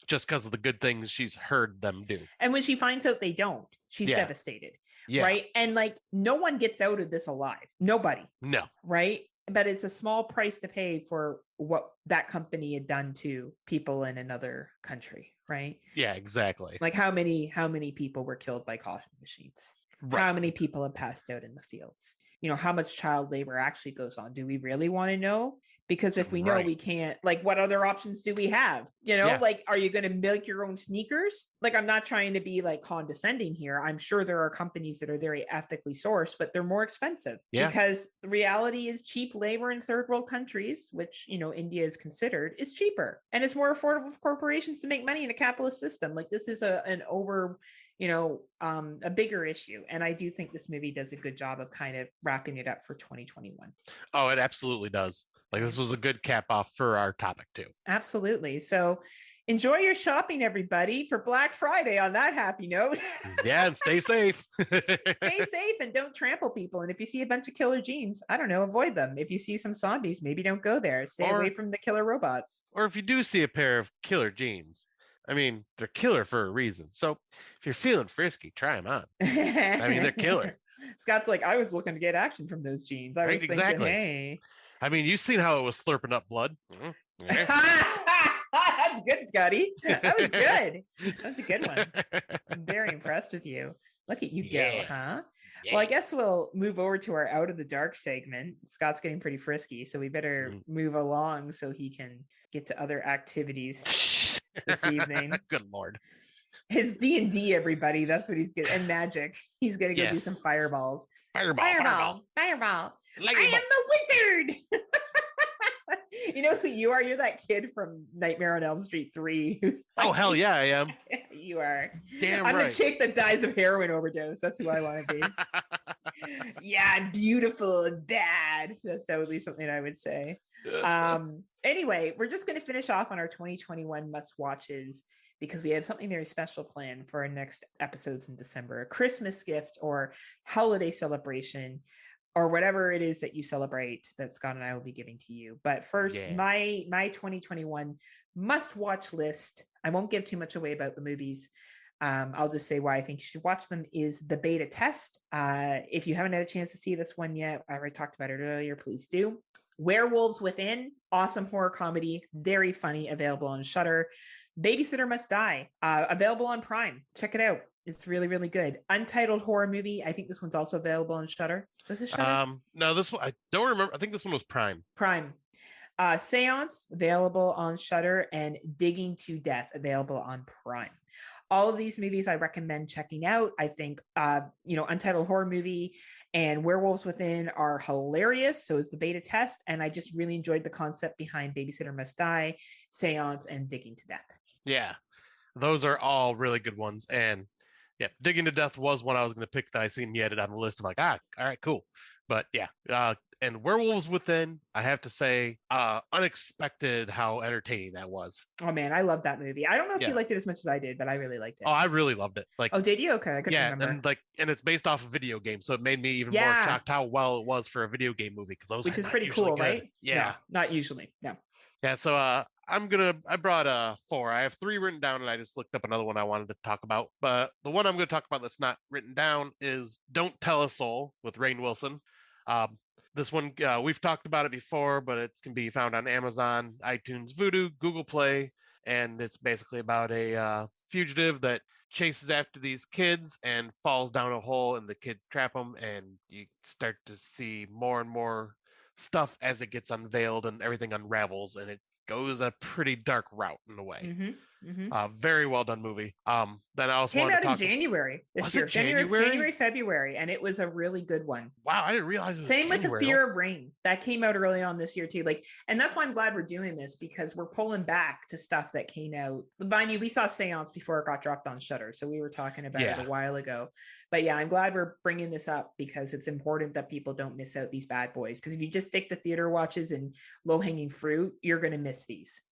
just because of the good things she's heard them do. And when she finds out they don't, she's devastated, right? And like, no one gets out of this alive. Nobody. No. Right? But it's a small price to pay for what that company had done to people in another country, right? Yeah, exactly. Like, how many people were killed by coffee machines? Right. How many people have passed out in the fields? How much child labor actually goes on? Do we really want to know? Because if we know, we can't, like, what other options do we have? Like, are you going to make your own sneakers? Like, I'm not trying to be like condescending here. I'm sure there are companies that are very ethically sourced, but they're more expensive because the reality is cheap labor in third world countries, which, India is considered, is cheaper, and it's more affordable for corporations to make money in a capitalist system. Like, this is a bigger issue. And I do think this movie does a good job of kind of wrapping it up for 2021. Oh, it absolutely does. Like, this was a good cap off for our topic too. Absolutely. So enjoy your shopping, everybody, for Black Friday on that happy note. Yeah, and stay safe. Stay safe and don't trample people. And if you see a bunch of killer jeans, I don't know, avoid them. If you see some zombies, maybe don't go there. Stay away from the killer robots. Or if you do see a pair of killer jeans, I mean, they're killer for a reason. So if you're feeling frisky, try them on. I mean, they're killer. Scott's like, I was looking to get action from those jeans. I was thinking, hey. I mean, you've seen how it was slurping up blood. That's good, Scotty. That was good. That was a good one. I'm very impressed with you. Look at you go, huh? Yeah. Well, I guess we'll move over to our Out of the Dark segment. Scott's getting pretty frisky, so we better move along so he can get to other activities this evening. Good Lord. His D&D, everybody. That's what he's getting. And magic. He's going to go do some fireballs. Fireball. I am the wizard. You know who you are? You're that kid from Nightmare on Elm Street 3. Oh, hell yeah, I am. You are. Damn I'm right. the chick that dies of heroin overdose. That's who I want to be. Yeah, I'm beautiful and bad. That would be something I would say. Anyway, we're just going to finish off on our 2021 must-watches, because we have something very special planned for our next episodes in December. A Christmas gift or holiday celebration, or whatever it is that you celebrate, that Scott and I will be giving to you. But first, my 2021 must-watch list, I won't give too much away about the movies. I'll just say why I think you should watch them, is The Beta Test. If you haven't had a chance to see this one yet, I already talked about it earlier, please do. Werewolves Within, awesome horror comedy, very funny, available on Shudder. Babysitter Must Die, available on Prime. Check it out. It's really, really good. Untitled horror movie. I think this one's also available on Shudder. Was this Shudder? No, this one, I don't remember. I think this one was Prime. Prime. Seance, available on Shudder, and Digging to Death, available on Prime. All of these movies I recommend checking out. I think, Untitled Horror Movie and Werewolves Within are hilarious. So is The Beta Test. And I just really enjoyed the concept behind Babysitter Must Die, Seance, and Digging to Death. Yeah, those are all really good ones. And yeah, Digging to Death was one I was going to pick that I seen you added on the list. I'm like, all right, cool. But yeah, And Werewolves Within, I have to say, unexpected how entertaining that was. Oh man, I love that movie. I don't know if you liked it as much as I did, but I really liked it. Oh, I really loved it. Like, oh, did you? Okay, I couldn't remember. And it's based off a video game, so it made me even more shocked how well it was for a video game movie, because those which are is not pretty usually cool, good. right? Yeah, no, not usually. No. Yeah, so I brought 4. I have 3 written down, and I just looked up another one I wanted to talk about. But the one I'm going to talk about that's not written down is Don't Tell a Soul with Rainn Wilson. This one, we've talked about it before, but it can be found on Amazon, iTunes, Vudu, Google Play, and it's basically about a fugitive that chases after these kids and falls down a hole, and the kids trap him, and you start to see more and more stuff as it gets unveiled and everything unravels, and it goes a pretty dark route in a way. Very well done movie. Then I also came out in January this year. January, February, and it was a really good one. Wow, I didn't realize it was Same January. with The Fear of Rain. That came out early on this year too. Like, and that's why I'm glad we're doing this, because we're pulling back to stuff that came out. Mind you, we saw Seance before it got dropped on Shudder, so we were talking about it a while ago. But yeah, I'm glad we're bringing this up, because it's important that people don't miss out these bad boys. Because if you just stick to theater watches and low-hanging fruit, you're going to miss these.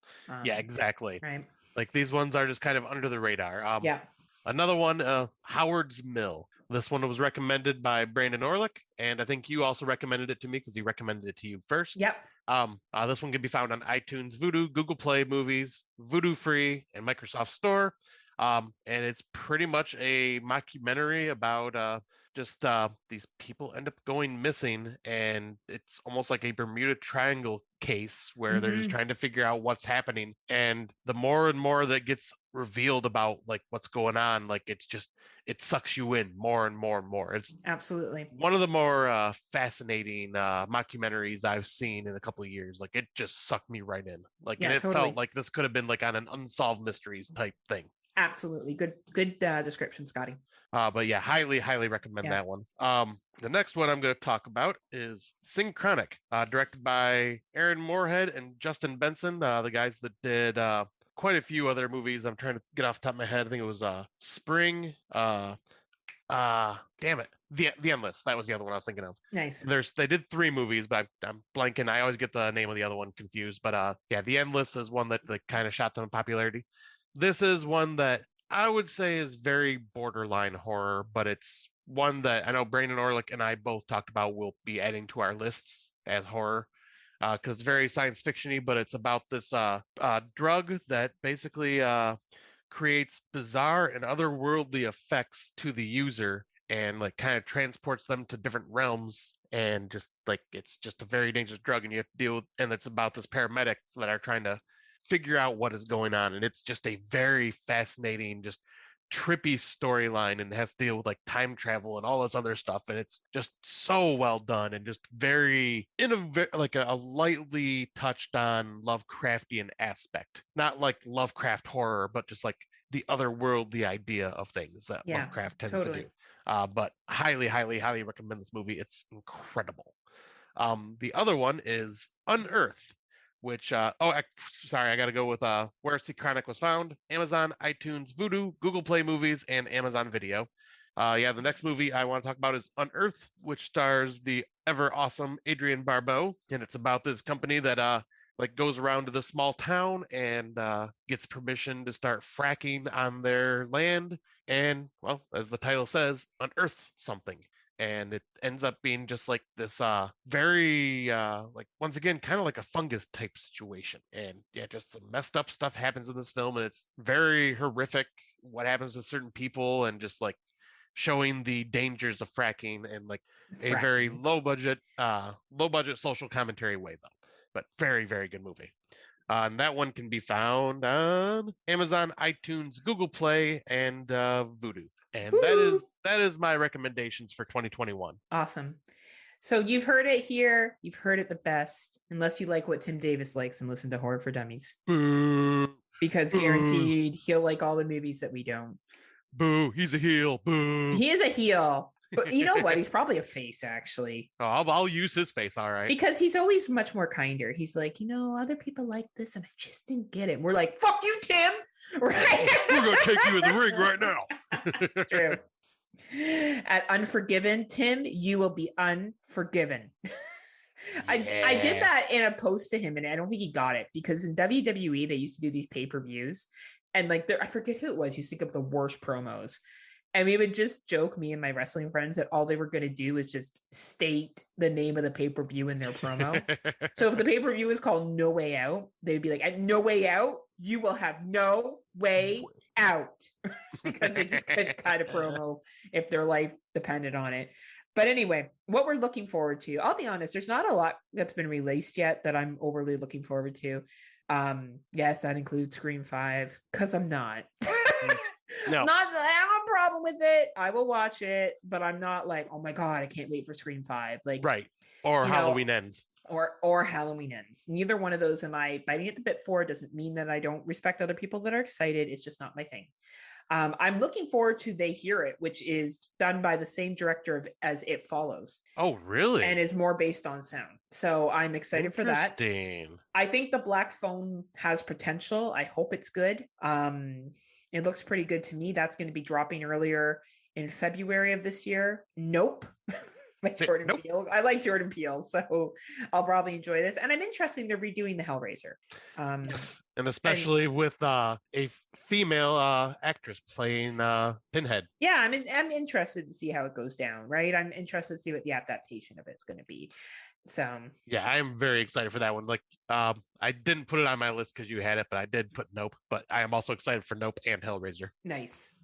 Yeah, exactly. Right. Like, these ones are just kind of under the radar. Yeah. Another one, Howard's Mill. This one was recommended by Brandon Orlick, and I think you also recommended it to me because he recommended it to you first. Yep. This one can be found on iTunes, Vudu, Google Play Movies, Vudu Free, and Microsoft Store. And it's pretty much a mockumentary about just these people end up going missing, and it's almost like a Bermuda Triangle case where they're just trying to figure out what's happening. And the more and more that gets revealed about like what's going on, like it sucks you in more and more and more. It's absolutely one of the more fascinating mockumentaries I've seen in a couple of years. Like, it just sucked me right in. Like, and it felt like this could have been like on an Unsolved Mysteries type thing. Absolutely. Good description, Scotty. But yeah, highly recommend that one. The next one I'm going to talk about is Synchronic, directed by Aaron Moorhead and Justin Benson, the guys that did quite a few other movies. I'm trying to get off the top of my head. I think it was Spring. Damn it. The Endless. That was the other one I was thinking of. Nice. They did 3 movies, but I'm blanking. I always get the name of the other one confused. But yeah, The Endless is one that kind of shot them in popularity. This is one that I would say is very borderline horror, but it's one that I know Brandon Orlick and I both talked about we'll be adding to our lists as horror, because it's very science fiction-y, but it's about this drug that basically creates bizarre and otherworldly effects to the user, and like kind of transports them to different realms, and just like it's just a very dangerous drug, and you have to deal with, and it's about this paramedics that are trying to figure out what is going on. And it's just a very fascinating, just trippy storyline, and has to deal with like time travel and all this other stuff, and it's just so well done, and just very like a lightly touched on Lovecraftian aspect, not like Lovecraft horror, but just like the otherworldly idea of things that Lovecraft tends to do. But highly recommend this movie. It's incredible. The other one is Unearth, which sorry, I gotta go with where Synchronic was found: Amazon, iTunes, Vudu, Google Play Movies, and Amazon Video. The next movie I want to talk about is Unearth, which stars the ever awesome Adrienne Barbeau, and it's about this company that like goes around to this small town and gets permission to start fracking on their land, and well, as the title says, unearths something. And it ends up being just like this very like, once again, kind of like a fungus type situation. And yeah, just some messed up stuff happens in this film, and it's very horrific what happens to certain people, and just like showing the dangers of fracking in like a very low budget social commentary way, though. But very good movie. And that one can be found on Amazon, iTunes, Google Play, and Vudu. And that is my recommendations for 2021. Awesome. So you've heard it here. You've heard it the best, unless you like what Tim Davis likes and listen to Horror for Dummies. Boo. Because guaranteed he'll like all the movies that we don't. Boo. He's a heel. Boo. He is a heel. But you know what? He's probably a face, actually. Oh, I'll use his face, all right. Because he's always much more kinder. He's like, other people like this, and I just didn't get it. We're like, fuck you, Tim. Right? We're going to take you in the ring right now. It's true. At Unforgiven, Tim, you will be unforgiven. I did that in a post to him, and I don't think he got it, because in WWE they used to do these pay-per-views, and like I forget who it was, used to think of the worst promos. And we would just joke, me and my wrestling friends, that all they were going to do is just state the name of the pay-per-view in their promo. So if the pay-per-view is called No Way Out, they'd be like, at No Way Out, you will have no way out. Because they just couldn't cut a promo if their life depended on it. But anyway, what we're looking forward to, I'll be honest, there's not a lot that's been released yet that I'm overly looking forward to. Yes, that includes Scream 5, because I'm not. No. Not that I have a problem with it. I will watch it, but I'm not like, oh my God, I can't wait for Scream 5. Like, right. Or Halloween Ends. Or Halloween Ends. Neither one of those am I biting at the bit for. It doesn't mean that I don't respect other people that are excited. It's just not my thing. I'm looking forward to They Hear It, which is done by the same director as It Follows. Oh, really? And is more based on sound. So I'm excited for that. I think The Black Phone has potential. I hope it's good. It looks pretty good to me. That's going to be dropping earlier in February of this year. Nope. By Jordan Peele. I like Jordan Peele, so I'll probably enjoy this. And I'm interested in they're redoing the Hellraiser. Yes, and especially with a female actress playing Pinhead. Yeah, I'm interested to see how it goes down, right? I'm interested to see what the adaptation of it's going to be. So yeah, I'm very excited for that one. Like, I didn't put it on my list because you had it, but I did put Nope. But I am also excited for Nope and Hellraiser. Nice.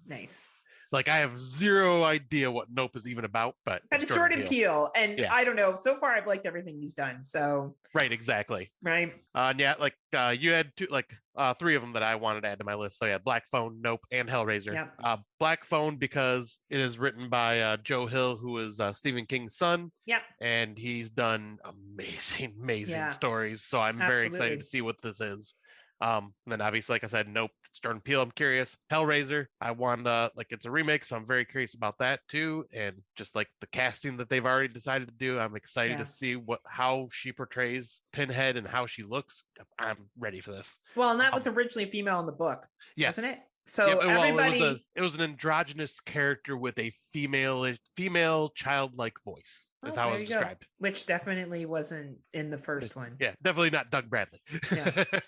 Like, I have zero idea what Nope is even about, but it's Jordan Peele. And yeah. I don't know. So far, I've liked everything he's done. So right, exactly. Right. Yeah, like you had three of them that I wanted to add to my list. So yeah, Black Phone, Nope, and Hellraiser. Yeah. Black Phone because it is written by Joe Hill, who is Stephen King's son. Yeah. And he's done amazing stories. So I'm very excited to see what this is. And then obviously, like I said, Nope, it's Jordan Peele. I'm curious. Hellraiser, I want it's a remake, so I'm very curious about that too. And just like the casting that they've already decided to do, I'm excited to see how she portrays Pinhead and how she looks. I'm ready for this. Well, and that was originally female in the book, wasn't it? So it was an androgynous character with a female childlike voice. Is how it was described. Which definitely wasn't in the first one. Yeah, definitely not Doug Bradley.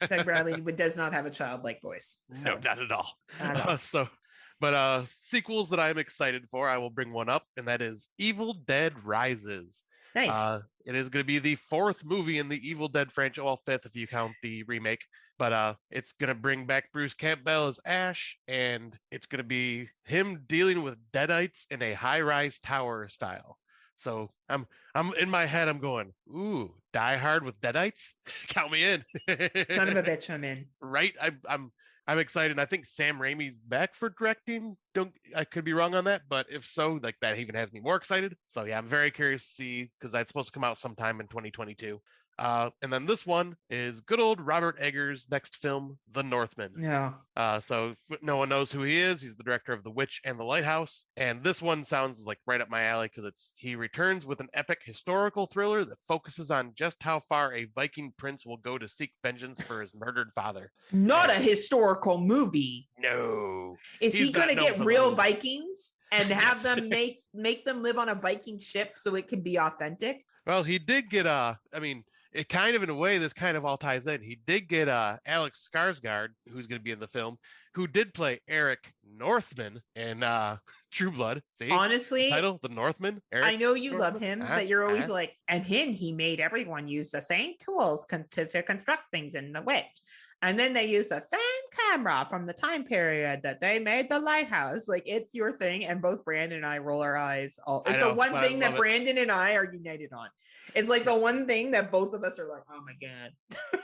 Doug Bradley does not have a childlike voice. So. No, not at all. But sequels that I'm excited for, I will bring one up, and that is Evil Dead Rises. Nice. It is going to be the fourth movie in the Evil Dead franchise, well, fifth if you count the remake. But it's going to bring back Bruce Campbell as Ash, and it's going to be him dealing with deadites in a high-rise tower style. So I'm in my head, I'm going, ooh, Die Hard with deadites? Count me in. Son of a bitch, I'm in. Right? I'm excited. I think Sam Raimi's back for directing. I could be wrong on that, but if so, like that even has me more excited. So yeah, I'm very curious to see, because that's supposed to come out sometime in 2022. And then this one is good old Robert Eggers' next film, The Northman. Yeah. So if no one knows who he is, he's the director of The Witch and The Lighthouse. And this one sounds like right up my alley because he returns with an epic historical thriller that focuses on just how far a Viking prince will go to seek vengeance for his murdered father. Not a historical movie. No. Is he going to get real Vikings and have them make them live on a Viking ship so it can be authentic? Well, he did get it kind of, in a way, this kind of all ties in. He did get Alex Skarsgård, who's going to be in the film, who did play Eric Northman in True Blood. See? Honestly, title, The Northman. I know you love him, but you're always like, and he made everyone use the same tools to construct things in The Witch. And then they use the same camera from the time period that they made The Lighthouse. Like, it's your thing. And both Brandon and I roll our eyes. It's the one thing that Brandon and I are united on. It's like the one thing that both of us are like, oh my God.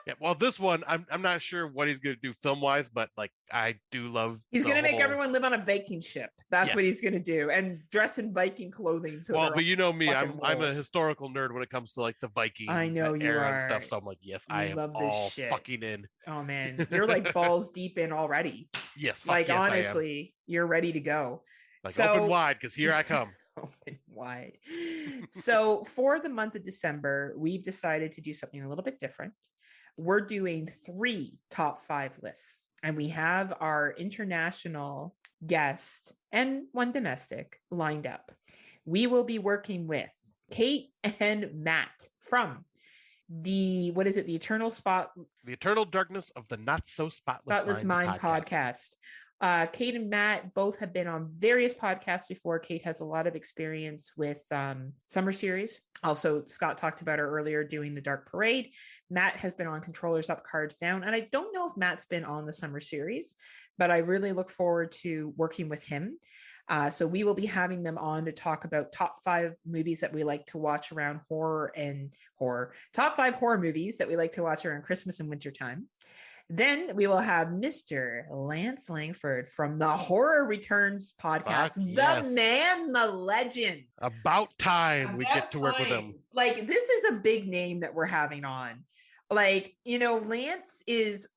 Yeah, well, this one, I'm not sure what he's going to do film-wise, but like I do love. He's going to make everyone live on a Viking ship. That's what he's going to do, and dress in Viking clothing. So well, but you know me, I'm a historical nerd when it comes to like the Viking era and stuff. So I'm like, yes, I am all fucking in. Oh man, you're like balls deep in already. Yes, like honestly, you're ready to go. Like open wide, because here I come. Open wide. So for the month of December, we've decided to do something a little bit different. We're doing 3 top 5 lists, and we have our international guest and one domestic lined up. We will be working with Kate and Matt from the Eternal Darkness of the Not So Spotless Mind podcast. Kate and Matt both have been on various podcasts before. Kate has a lot of experience with summer series. Also, Scott talked about her earlier doing the Dark Parade. Matt has been on Controllers Up, Cards Down. And I don't know if Matt's been on the summer series, but I really look forward to working with him. So we will be having them on to talk about top 5 movies that we like to watch around top 5 horror movies that we like to watch around Christmas and wintertime. Then we will have Mr. Lance Langford from the Horror Returns podcast. The man, the legend. About time we get to work with him. Like, this is a big name that we're having on. Like, Lance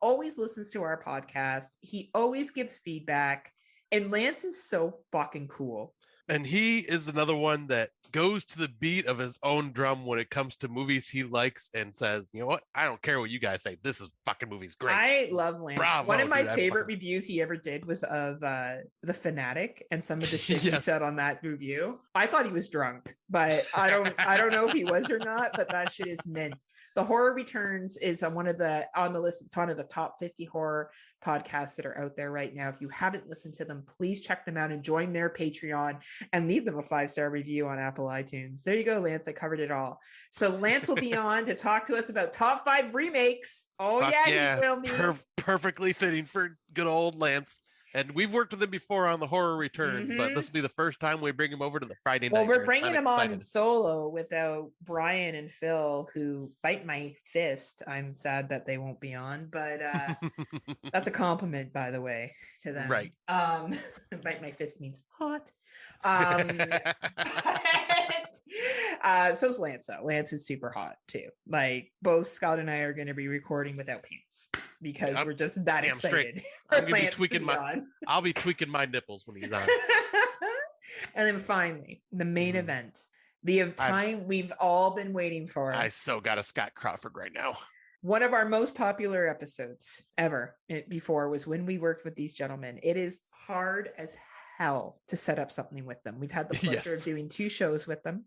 always listens to our podcast. He always gives feedback. And Lance is so fucking cool. And he is another one that goes to the beat of his own drum when it comes to movies he likes and says, you know what? I don't care what you guys say. This fucking movie's great. I love Lance. Bravo, one of my favorite reviews he ever did was of The Fanatic and some of the shit he said on that review. I thought he was drunk, but I don't know if he was or not, but that shit is mint. The Horror Returns is on the list of one of the top 50 horror podcasts that are out there right now. If you haven't listened to them, please check them out and join their Patreon and leave them a 5-star review on Apple iTunes. There you go, Lance. I covered it all. So Lance will be on to talk to us about top 5 remakes. Oh, yeah, he will be. Perfectly fitting for good old Lance. And we've worked with him before on the Horror Returns, but this will be the first time we bring him over to the Friday night. Well, we're bringing him on solo without Brian and Phil, who bite my fist. I'm sad that they won't be on, but that's a compliment, by the way, to them. Right. Bite my fist means hot. So's Lance, though. Lance is super hot, too. Like, both Scott and I are going to be recording without pants because we're just that excited. I'm gonna be tweaking I'll be tweaking my nipples when he's on. And then finally, the main event, the time we've all been waiting for. I so got a Scott Crawford right now. One of our most popular episodes ever before was when we worked with these gentlemen. It is hard as hell to set up something with them. We've had the pleasure of doing 2 shows with them,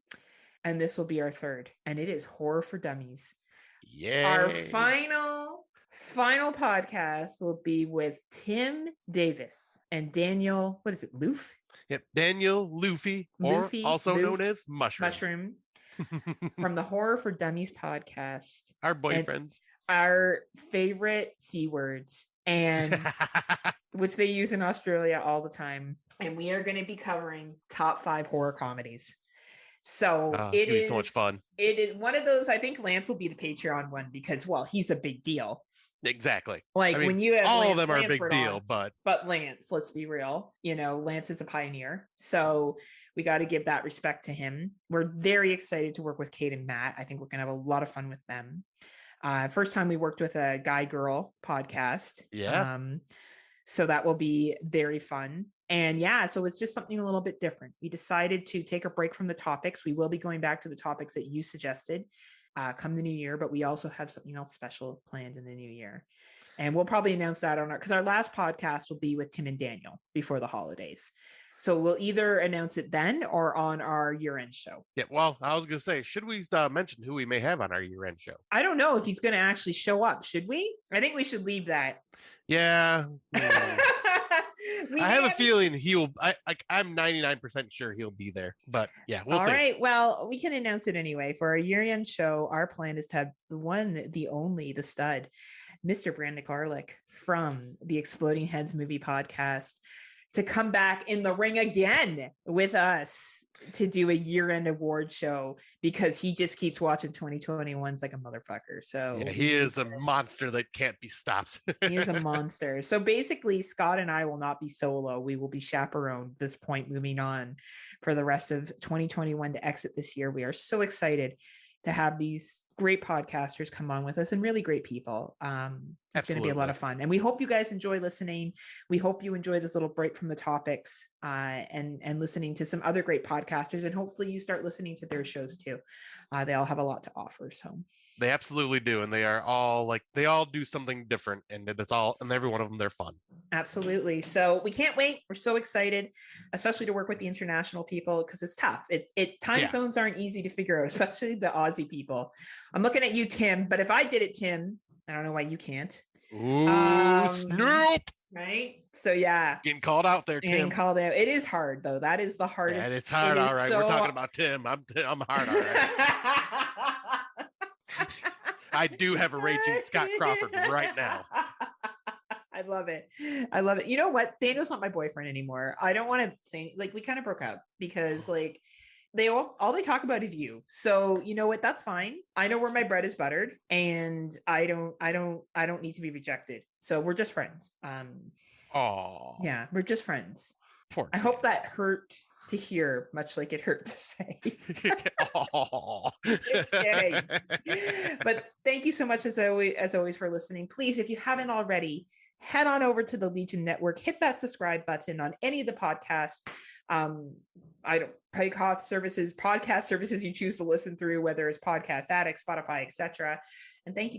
and this will be our 3rd. And it is Horror for Dummies. Yeah. Our final podcast will be with Tim Davis and Daniel, what is it, Loof? Yep, Daniel Luffy, or also known as Mushroom. From the Horror for Dummies podcast. Our boyfriends. Our favorite C words, and which they use in Australia all the time. And we are going to be covering top 5 horror comedies. So it is so much fun. It is one of those. I think Lance will be the Patreon one because, well, he's a big deal. Exactly. Like, I mean, when you have all Lance of them are a Lanford big deal, on, but Lance, let's be real, Lance is a pioneer, so we got to give that respect to him. We're very excited to work with Kate and Matt. I think we're gonna have a lot of fun with them. First time we worked with a guy girl podcast. So that will be very fun. And so it's just something a little bit different. We decided to take a break from the topics. We will be going back to the topics that you suggested come the new year, but we also have something else special planned in the new year. And we'll probably announce that because our last podcast will be with Tim and Daniel before the holidays. So we'll either announce it then or on our year-end show. Yeah, well, I was going to say, should we mention who we may have on our year-end show? I don't know if he's going to actually show up. Should we? I think we should leave that. Yeah. I have a feeling he'll. I'm 99% sure he'll be there, but yeah, we'll see. All right, well, we can announce it anyway. For our year-end show, our plan is to have the one, the only, the stud, Mr. Brandon Garlick from the Exploding Heads movie podcast, to come back in the ring again with us to do a year-end award show because he just keeps watching 2021s like a motherfucker. So yeah, he is a monster that can't be stopped. He is a monster. So basically, Scott and I will not be solo. We will be chaperoned at this point, moving on for the rest of 2021 to exit this year. We are so excited to have these great podcasters come on with us and really great people. It's going to be a lot of fun. And we hope you guys enjoy listening. We hope you enjoy this little break from the topics and listening to some other great podcasters. And hopefully you start listening to their shows too. They all have a lot to offer. So they absolutely do. And they are all they all do something different. And every one of them, they're fun. Absolutely. So we can't wait. We're so excited, especially to work with the international people, because it's tough. Time zones aren't easy to figure out, especially the Aussie people. I'm looking at you, Tim, but if I did it, Tim, I don't know why you can't. Ooh, snap. Right? So yeah. Getting called out there, Tim. Getting called out. It is hard though. That is the hardest. Yeah, it's hard, all right. We're talking about Tim. I'm hard, all right. I do have a raging Scott Crawford right now. I love it. I love it. You know what? Daniel's not my boyfriend anymore. I don't want to say we kind of broke up because they all they talk about is you. So you know what? That's fine. I know where my bread is buttered, and I don't need to be rejected. So we're just friends. Oh, yeah, we're just friends. Poor I hope that hurt to hear, much like it hurt to say. Just kidding. But thank you so much as always for listening. Please, if you haven't already, head on over to the Legion Network, hit that subscribe button on any of the podcast podcast services you choose to listen through, whether it's Podcast Addict, Spotify, etc. And thank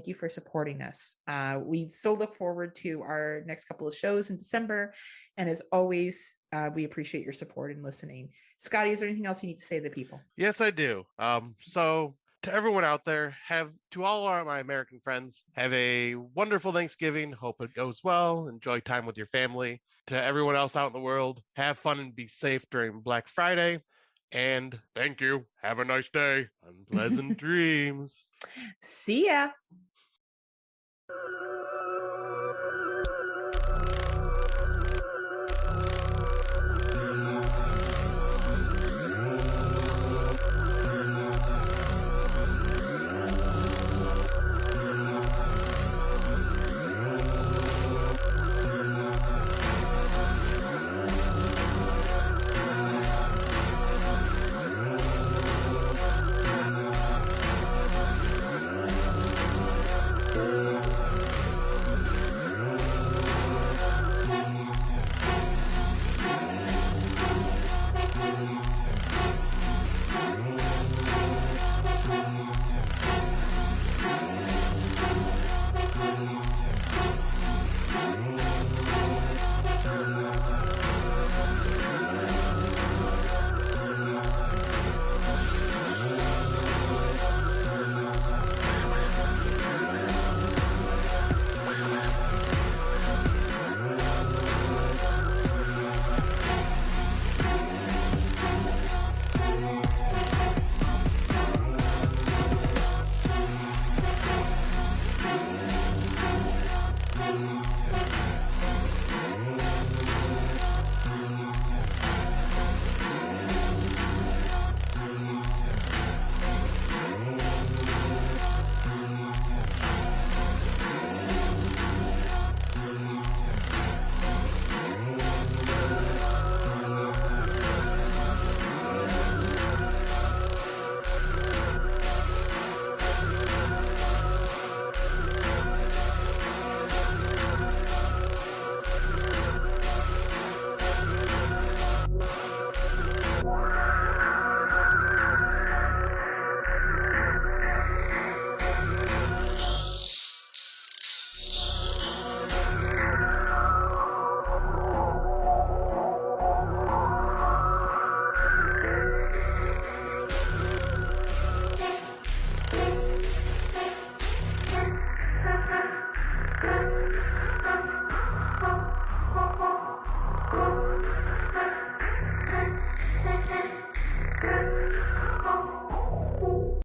you for supporting us. We so look forward to our next couple of shows in December. And as always, we appreciate your support and listening. Scotty, is there anything else you need to say to the people? Yes, I do. So to everyone out there, to all my American friends, have a wonderful Thanksgiving. Hope it goes well. Enjoy time with your family. To everyone else out in the world, have fun and be safe during Black Friday. And thank you. Have a nice day. Unpleasant dreams. See ya.